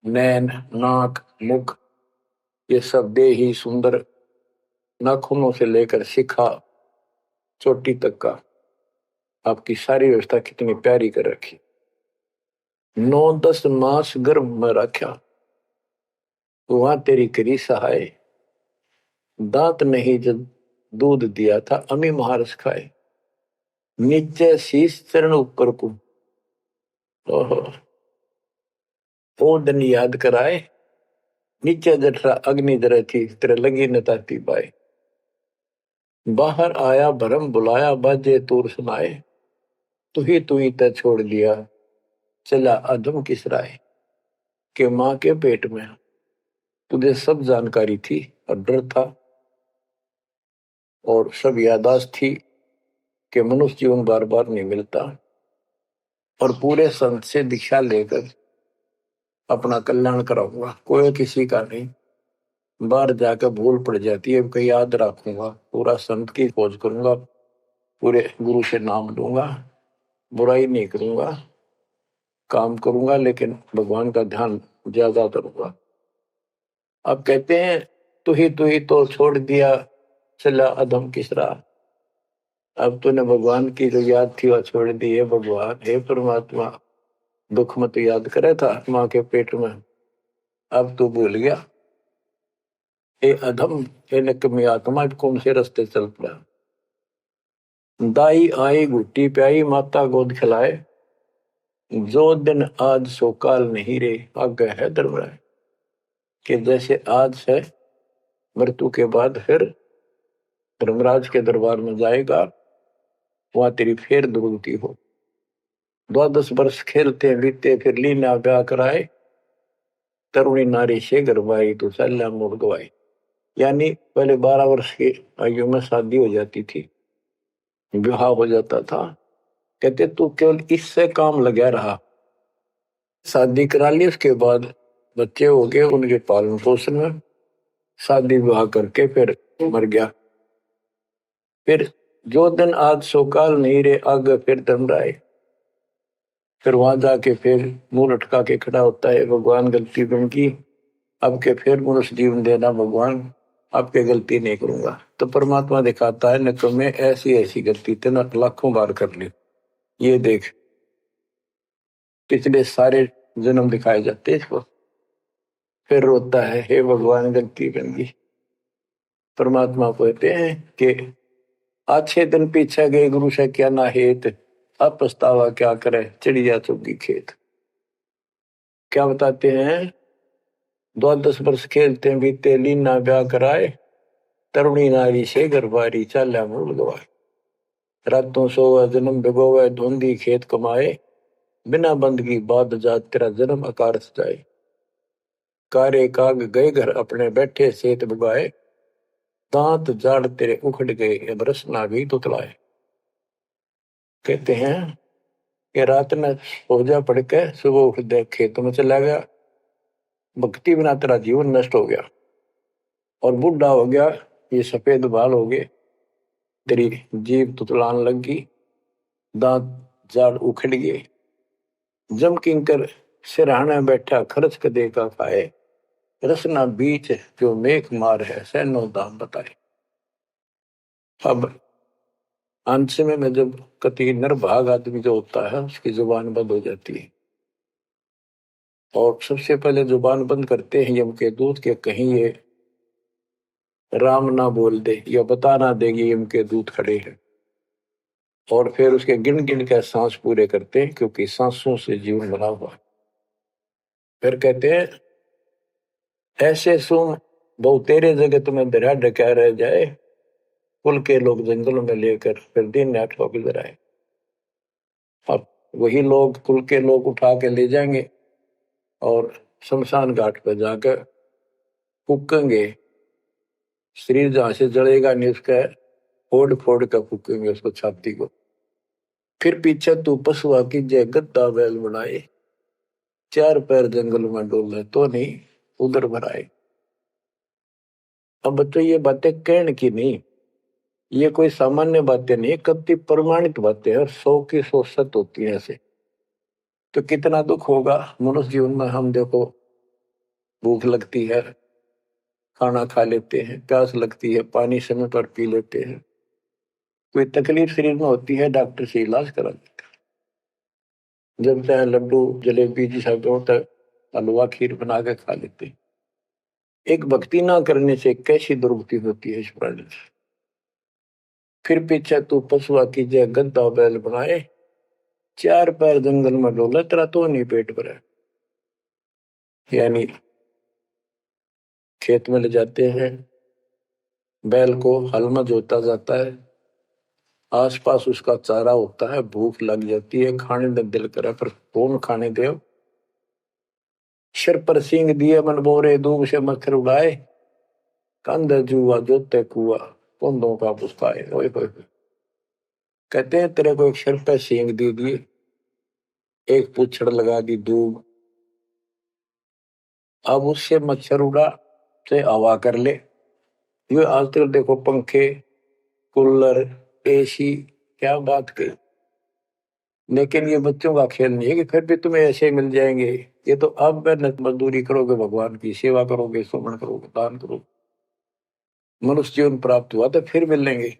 नैन नाक मुख ये सब दे ही सुंदर, नाखूनों से लेकर शिखा चोटी तक का आपकी सारी व्यवस्था कितनी प्यारी कर रखी। 9-10 मास गर्भ में रखा, वहां तेरी करी सहाय, दांत नहीं जब दूध दिया था अमी महारस खाए, नीचे शीश चरण ऊपर को ओहो ओ दिन याद कराए, नीचे जठरा अग्नि जरे थी तेरे लगी न ताती बाई। बाहर आया भरम बुलाया बाजे तूर सुनाए, तू ही तय छोड़ दिया चला अधम किस राय। के माँ के पेट में तुझे सब जानकारी थी और डर था और सब यादाश्त थी कि मनुष्य जीवन बार बार नहीं मिलता, और पूरे संत से दीक्षा लेकर अपना कल्याण कराऊंगा, कोई किसी का नहीं। बाहर जाकर भूल पड़ जाती है, कहीं याद रखूंगा, पूरा संत की खोज करूंगा, पूरे गुरु से नाम लूंगा, बुराई नहीं करूंगा, काम करूंगा लेकिन भगवान का ध्यान ज्यादा करूंगा। अब कहते हैं तू ही तो छोड़ दिया चला अधम किस राह। अब तूने भगवान की जो याद थी वह छोड़ दी है। भगवान हे परमात्मा, दुख मत याद करे था माँ के पेट में, अब तू भूल गया। ए अधम हे निकम्मी आत्मा, कौन से रास्ते चल पड़ा। दाई आई घुट्टी प्याई माता गोद खिलाए, जो दिन आज सो काल नहीं रे आगे है दरबार। कि जैसे आज है मृत्यु के बाद फिर धर्मराज के दरबार में जाएगा, वहां तेरी फिर दुर्गति हो। 12 वर्ष खेलते बीते फिर लीना ब्याह कराए, तरुणी नारी से गरबाई तो सल्ला मोड़ गवाई। यानी पहले 12 वर्ष की आयु में शादी हो जाती थी, विवाह हो जाता था। कहते तू केवल इससे काम लगा रहा, शादी करा ली, उसके बाद बच्चे हो गए, उनके पालन पोषण में शादी विवाह करके फिर मर गया। फिर जो दिन आज सोकाल नहीं रे आगे फिर धर्मराय। फिर वहां जाके फिर मुंह लटका के खड़ा होता है, भगवान गलती उनकी, अब के फिर मनुष्य जीवन देना भगवान, आपके गलती नहीं करूंगा। तो परमात्मा दिखाता है न मैं ऐसी ऐसी गलती तेना लाखों बार कर ली, ये देख पिछले सारे जन्म दिखाए जाते इसको। फिर रोता है हे भगवान गलती बन गई। परमात्मा कहते हैं कि अच्छे दिन पीछे गए गुरु से क्या ना हेत, अब पछतावा क्या करे चिड़िया चुगी खेत। क्या बताते हैं 12 वर्ष खेलते बीते लीना ब्याह कराए, तरुणी नारी से गरबारी चाल्या मूल गवाए। रातों सोवे जन्म भिगोवे धुंधी खेत कमाए, बिना बंदगी बाद जात तेरा जन्म आकार सजाए। कारे काग गए घर अपने बैठे सेत बुगाए, दांत जाड़ तेरे उखड़ गए बरस ना भी तुतलाए। कहते हैं कि रात में सो जा पड़ के सुबह उठ दे खेत में चला गया, भक्ति बिना तेरा जीवन नष्ट हो गया और बूढ़ा हो गया, ये सफेद बाल हो गए, तेरी जीभ तुतलान लगी, दांत जाड़ उखड़ गए। जम किंकर सिरहाना बैठा खर्च कदे का खाए, रसना बीच जो मेघ मार है सैनो दाम बताए। अब अंत में जब कति निर्भाग आदमी जो होता है उसकी जुबान बंद हो जाती है, और सबसे पहले जुबान बंद करते हैं यम के दूत के कहीं ये राम ना बोल दे या बता ना देगी यम के दूत खड़े हैं, और फिर उसके गिन गिन के सांस पूरे करते हैं क्योंकि सांसों से जीवन बना हुआ है। फिर कहते हैं ऐसे सुन बहु तेरे जगह तुम्हें दरिया ढका रह जाए, कुल के लोग जंगलों में लेकर फिर दिन रात को गुजर आए। अब वही लोग कुल के लोग उठा के ले जाएंगे और शमशान घाट पर जाकर फूकेंगे। शरीर जहां से जलेगा नहीं उसका फोड़ फोड़ कर फूकेंगे उसको, छाती को। फिर पीछे तू पशुआ की जय गद्दा बैल बनाए, चार पैर जंगल में डोले तो नहीं उधर भराए। अब बच्चों ये बातें कहने की नहीं, ये कोई सामान्य बातें नहीं, कति प्रमाणित बातें हैं और 100 की 100 सत्य होती है ऐसे। तो कितना दुख होगा मनुष्य जीवन में। हम देखो भूख लगती है खाना खा लेते हैं, प्यास लगती है पानी समय पर पी लेते हैं, कोई तकलीफ शरीर में होती है डॉक्टर से इलाज करा लेते हैं, जब चाहे लड्डू जलेबी जिस तक हलवा खीर बना के खा लेते हैं। एक भक्ति ना करने से कैसी दुर्गति होती है इस प्राणी से। फिर पीछे तू पशुआ की जय गद्दा बैल बनाए, चार पैर जंगल में डोले तेरा तो नहीं पेट भरे। यानी खेत में ले जाते हैं, बैल को हल में जोता जाता है, आसपास उसका चारा होता है, भूख लग जाती है, खाने में दिल करे पर कौन खाने दे। सिर पर सींग दिए मन बोरे दूब से मच्छर उड़ाए, कंध जुआ जोते कुआ कुंदों का पुस्ताए। ओए होए, कहते हैं तेरे को एक सिर पर सींग दे दिए, एक पूछड़ लगा दी दूब, अब उससे मच्छर उड़ा से हवा कर ले। ये आजकल देखो पंखे कूलर एसी, क्या बात कही। लेकिन ये बच्चों का खेल नहीं है कि फिर भी तुम्हें ऐसे मिल जाएंगे। ये तो अब मेहनत मजदूरी करोगे, भगवान की सेवा करोगे, सुमन करोगे, दान करोगे, मनुष्य जीवन प्राप्त हुआ तो फिर मिलेंगे।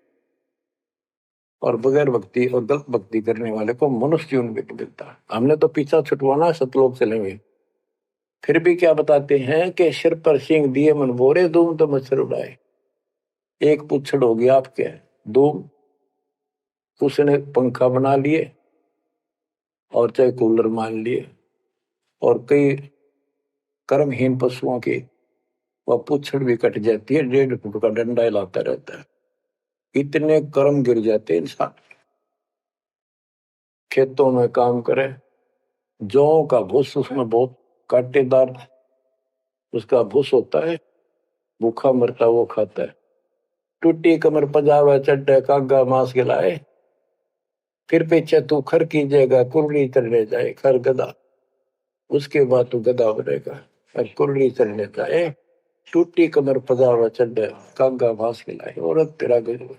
और बगैर भक्ति और गलत भक्ति करने वाले को मनुष्य जीवन भी नहीं मिलता। हमने तो पीछा छुटवाना, सतलोक चलेंगे। फिर भी क्या बताते हैं कि सिर पर सींग दिए मन बोरे दूम तो मच्छर उड़ाए। एक पुच्छड़ हो गया आपके दूम, उसने पंखा बना लिए और चाहे कूलर मान लिए, और कई कर्महीन पशुओं की वह पुच्छड़ भी कट जाती है, 1.5 फुट का डंडा हिलाता रहता है। इतने कर्म गिर जाते इंसान। खेतों में काम करे, जौ का भूस उसमें बहुत कांटेदार उसका भूस होता है, भूखा मरता वो खाता है। टूटी कमर पजावा चड्डे कागा मांस खिलाए, फिर पीछे तू खर कीजिएगा कुर्री चढ़ने जाए। खर गधा, उसके बाद तू गधा बनेगा और कुर्री चढ़ने जाए। टूटी कमर पजावा चड्डे कागा मांस खिलाए, औरत तेरा गधा।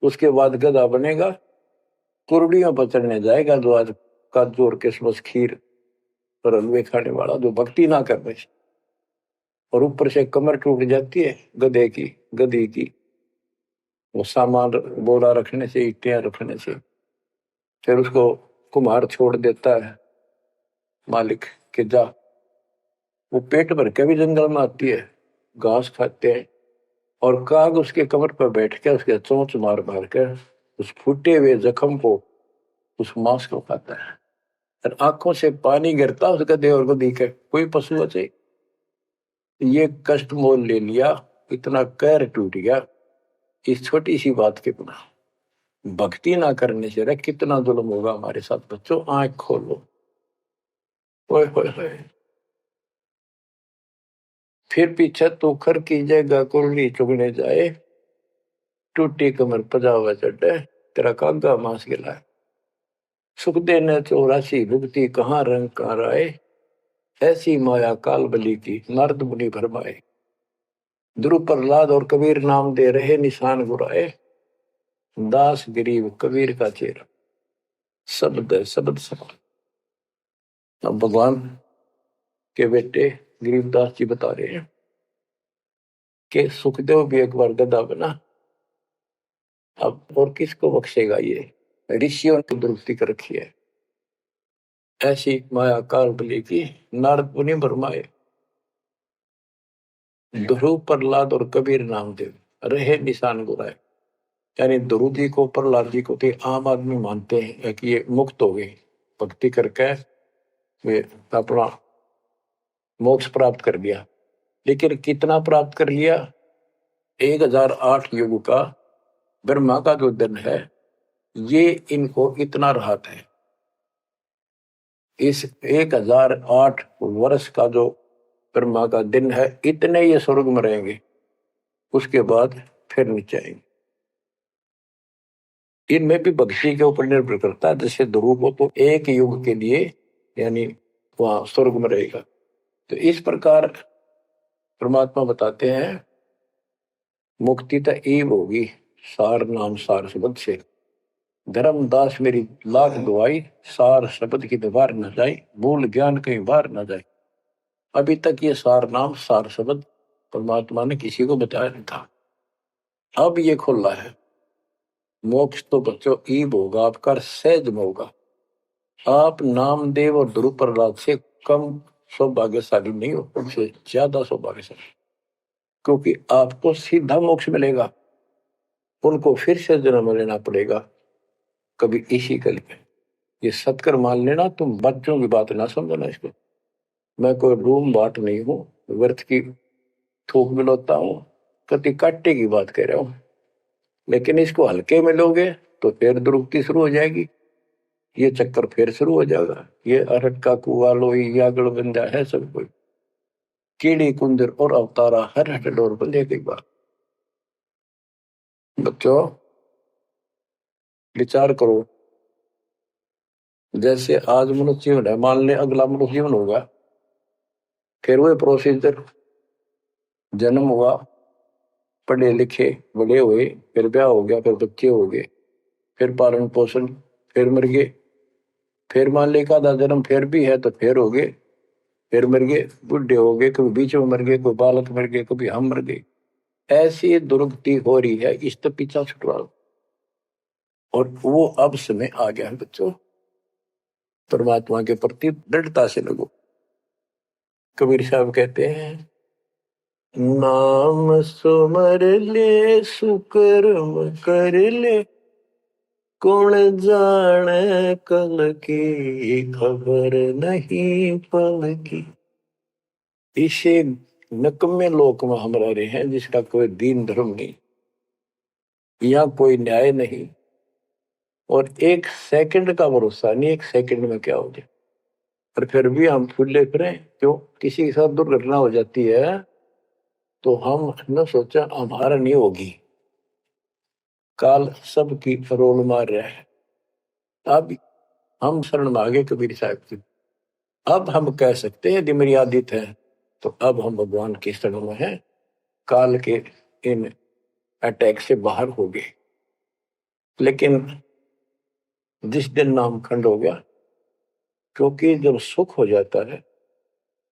उसके बाद गधा बनेगा, कुर्डियों पर चढ़ने जाएगा, जो आज काजू और किशमिश खीर और हलवे खाने वाला, जो भक्ति ना करने से। और ऊपर से कमर टूट जाती है गधे की गधी की, वो सामान बोरा रखने से, ईटियां रखने से। फिर उसको कुम्हार छोड़ देता है मालिक के जा। वो पेट भर के भी जंगल में आती है, घास खाते हैं, और काग उसके कमर पर बैठ के उसके चोंच मार मार कर उस फूटे हुए जख्म को, उस मांस को खाता है। और आंखों से पानी गिरता उस गधे और गधी के। कोई पशु बचे, ये कष्ट मोल ले लिया, इतना कहर टूट गया इस छोटी सी बात के बिना। भक्ति ना करने से कितना जुल्म होगा हमारे साथ। बच्चों आंख खोलो। ओए होए होए। फिर पीछे तो खर कीजिएगा कुर्ली चुगने जाए, टूटी कमर पजावा चढ़े तेरा कागा मांस गिलाए। सुख देने 84 भुगती कहाँ रंग कहाँ राय, ऐसी माया काल बली की नारद मुनि भरमाए। ध्रुव प्रहलाद और कबीर नाम दे रहे निशान गुराए, दास गरीब कबीर का चेहरा शब्द है शब्द समान। अब भगवान के बेटे गरीबदास जी बता रहे हैं कि सुखदेव भी एक बार गधा बना, अब और किसको बख्शेगा। ये ऋषियों ने दुरुक्ति कर रखी है, ऐसी माया काल बली की नारद मुनि भरमाए। ध्रुव प्रहलाद और कबीर नामदेव रहे निशान गुराए। यानी ध्रुव जी को प्रहलाद जी को तो आम आदमी मानते हैं कि ये मुक्त हो गए, भक्ति करके वे अपना मोक्ष प्राप्त कर लिया। लेकिन कितना प्राप्त कर लिया? 1008 युग का ब्रह्मा का जो दिन है, ये इनको इतना राहत है। इस 1008 वर्ष का जो ब्रह्मा का दिन है, इतने ये स्वर्ग में रहेंगे, उसके बाद फिर नीचे आएंगे। इनमें भी भक्ति के ऊपर निर्भर करता है। जैसे ध्रुव को तो एक युग के लिए यानी वहां स्वर्ग में रहेगा। तो इस प्रकार परमात्मा बताते हैं मुक्ति तो ईव होगी सार नाम सार शब्द से। धर्मदास मेरी लाख दुआई, सार शब्द की दीवार न जाए, भूल ज्ञान कहीं बाहर न जाए। अभी तक ये सार नाम सार शब्द परमात्मा ने किसी को बताया नहीं था, अब ये खुला है। मोक्ष तो बच्चों ईब होगा आपका, सहज में होगा। आप नामदेव और ध्रुव प्रहलाद से कम सौभाग्यशाली नहीं हो, उनसे ज्यादा सौभाग्यशाली, क्योंकि आपको सीधा मोक्ष मिलेगा। उनको फिर से जन्म लेना पड़ेगा कभी इसी कल में। ये सत्कर मान लेना, तुम बच्चों की बात ना समझना इसको। मैं कोई रूम बाट नहीं हूं, व्यर्थ की थूक मिलोता हूं, कति काटे की बात कह रहा हूं। लेकिन इसको हल्के में लोगे तो फिर दुरुक्ति शुरू हो जाएगी, ये चक्कर फिर शुरू हो जाएगा। ये अरट का कुआ लोई यागड़ बंदा है सब कोई, कीड़ी कुंदर और अवतारा हर हट डोर बंदे की बात। बच्चों विचार करो, जैसे आज मनुष्य जीवन है, मान ले अगला मनुष्य जीवन होगा, फिर वही प्रोसीजर, जन्म हुआ, पढ़े लिखे बड़े हुए, फिर ब्याह हो गया, फिर बच्चे हो गए, फिर पालन पोषण, फिर मर गए, फिर मान ले का जन्म फिर भी है तो फिर हो गए, फिर मर गए, बुढ़े हो गए, कभी बीच में मर गए, कोई बालक मर गए, कभी हम मर गए। ऐसी दुर्गति हो रही है, इस तो पीछा छुटवाओ। और वो अब समय आ गया है बच्चों, परमात्मा के प्रति दृढ़ता से लगो। कबीर साहब कहते हैं, नाम सुमर ले सुकर्म कर ले, कौन जाने कल की खबर नहीं पल की। इसे नकम्मे लोक में हम रह रहे हैं, जिसका कोई दीन धर्म नहीं, यहाँ कोई न्याय नहीं, और एक सेकंड का भरोसा नहीं, एक सेकंड में क्या हो जाए। और फिर भी हम फूले फिरें, क्यों? किसी के साथ दुर्घटना हो जाती है तो हम न सोचा हमारा नहीं होगी, काल सबकी रोल मार रहा है। अब हम शरण मांगे कबीर साहब की, अब हम कह सकते हैं यदि मेरी आदित है तो अब हम भगवान की शरण में हैं, काल के इन अटैक से बाहर हो गए। लेकिन जिस दिन नाम खंड हो गया, क्योंकि जब सुख हो जाता है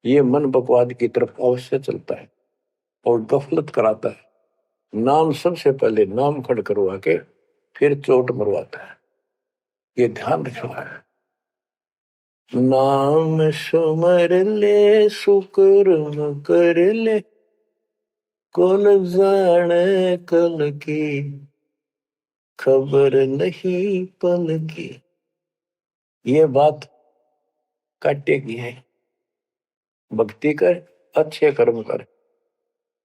ये मन बकवाद की तरफ अवश्य चलता है और गफलत कराता है। नाम सबसे पहले नाम खंड करवा के फिर चोट मरवाता है, ये ध्यान रखना है। नाम सुमर ले सुकर्म कर ले, कौन जाने कल की खबर नहीं पल की। ये बात काटेगी है, भक्ति कर, अच्छे कर्म कर,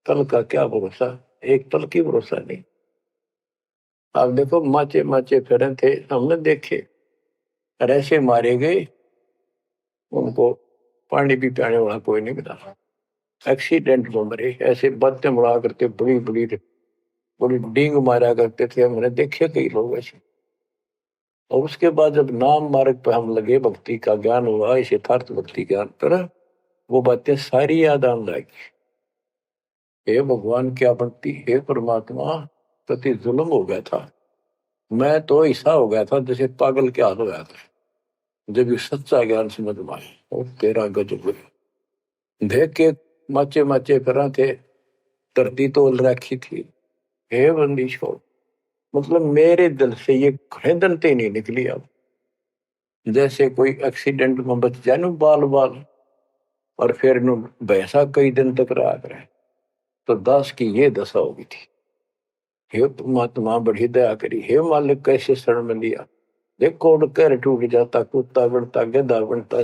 कल का क्या भरोसा, एक पल की भरोसा नहीं। आप देखो माचे माचे फिरे थे, हमने देखे, और ऐसे मारे गए, उनको पानी भी पियाने वाला कोई नहीं मिला, एक्सीडेंट में मरे। ऐसे बातें उड़ा करते, बड़ी बड़ी बड़ी डींग मारा करते थे, हमने देखे कई लोग ऐसे। और उसके बाद जब नाम मार्ग पे हम लगे, भक्ति का ज्ञान हुआ, इस यथार्थ भक्ति ज्ञान पर, वो बातें सारी याद आने लगी। हे भगवान क्या बनती, हे परमात्मा, प्रति जुल्म हो गया था। मैं तो ऐसा हो गया था जैसे पागल के हाल हो गया था, जब ये सच्चा ज्ञान समझ में आए। और तेरा गजब देख के माचे माचे करा थे, धरती तोल रखी थी। हे बंदिश हो, मतलब मेरे दिल से ये खरीदनते नहीं निकली। अब जैसे कोई एक्सीडेंट में बच जाए न बाल बाल, और फिर नु भैंसा कई दिन तक रहा करे, तो दास की ये दशा होगी थी। हे परमात्मा बड़ी दया करी, हे मालिक कैसे शरण में लिया। देखो कर टूट जाता, कुत्ता बनता, गधा बनता,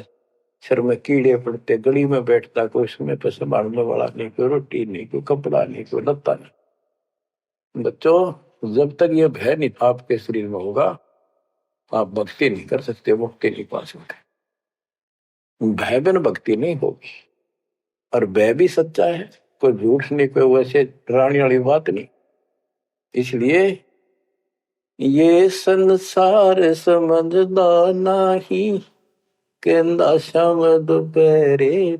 सिर में कीड़े पड़ते, गली में बैठता, कोई समय पर संभालने वाला नहीं, कोई रोटी नहीं, कोई कपड़ा नहीं, कोई लत्ता नहीं। बच्चों, जब तक ये भय नहीं आपके शरीर में होगा, आप भक्ति नहीं कर सकते, मुक्ति नहीं पा सकते। भय बिन भक्ति नहीं होगी। और भय भी सच्चा है, कोई झूठ नहीं, कोई वैसे डराने वाली बात नहीं। इसलिए ये संसार समझदा नहीं, कहंदा शाम दोपहरे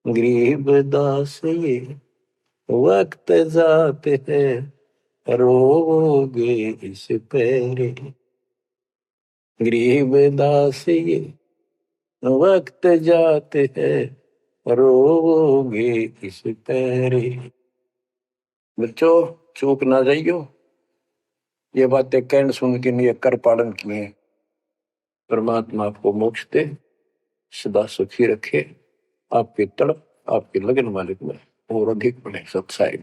गरीब दास ये वक्त जाते है, रोगे इस पैरे। गरीब दास ये वक्त जाते है, रोगे इस पैरे। बच्चों, चूक ना जाइयो, ये बातें कहन सुन के नहीं, कर पालन किए। परमात्मा आपको मोक्ष दे, सदा सुखी रखे, आपकी तड़प, आपके लगन मालिक में और अधिक बने सत्साई।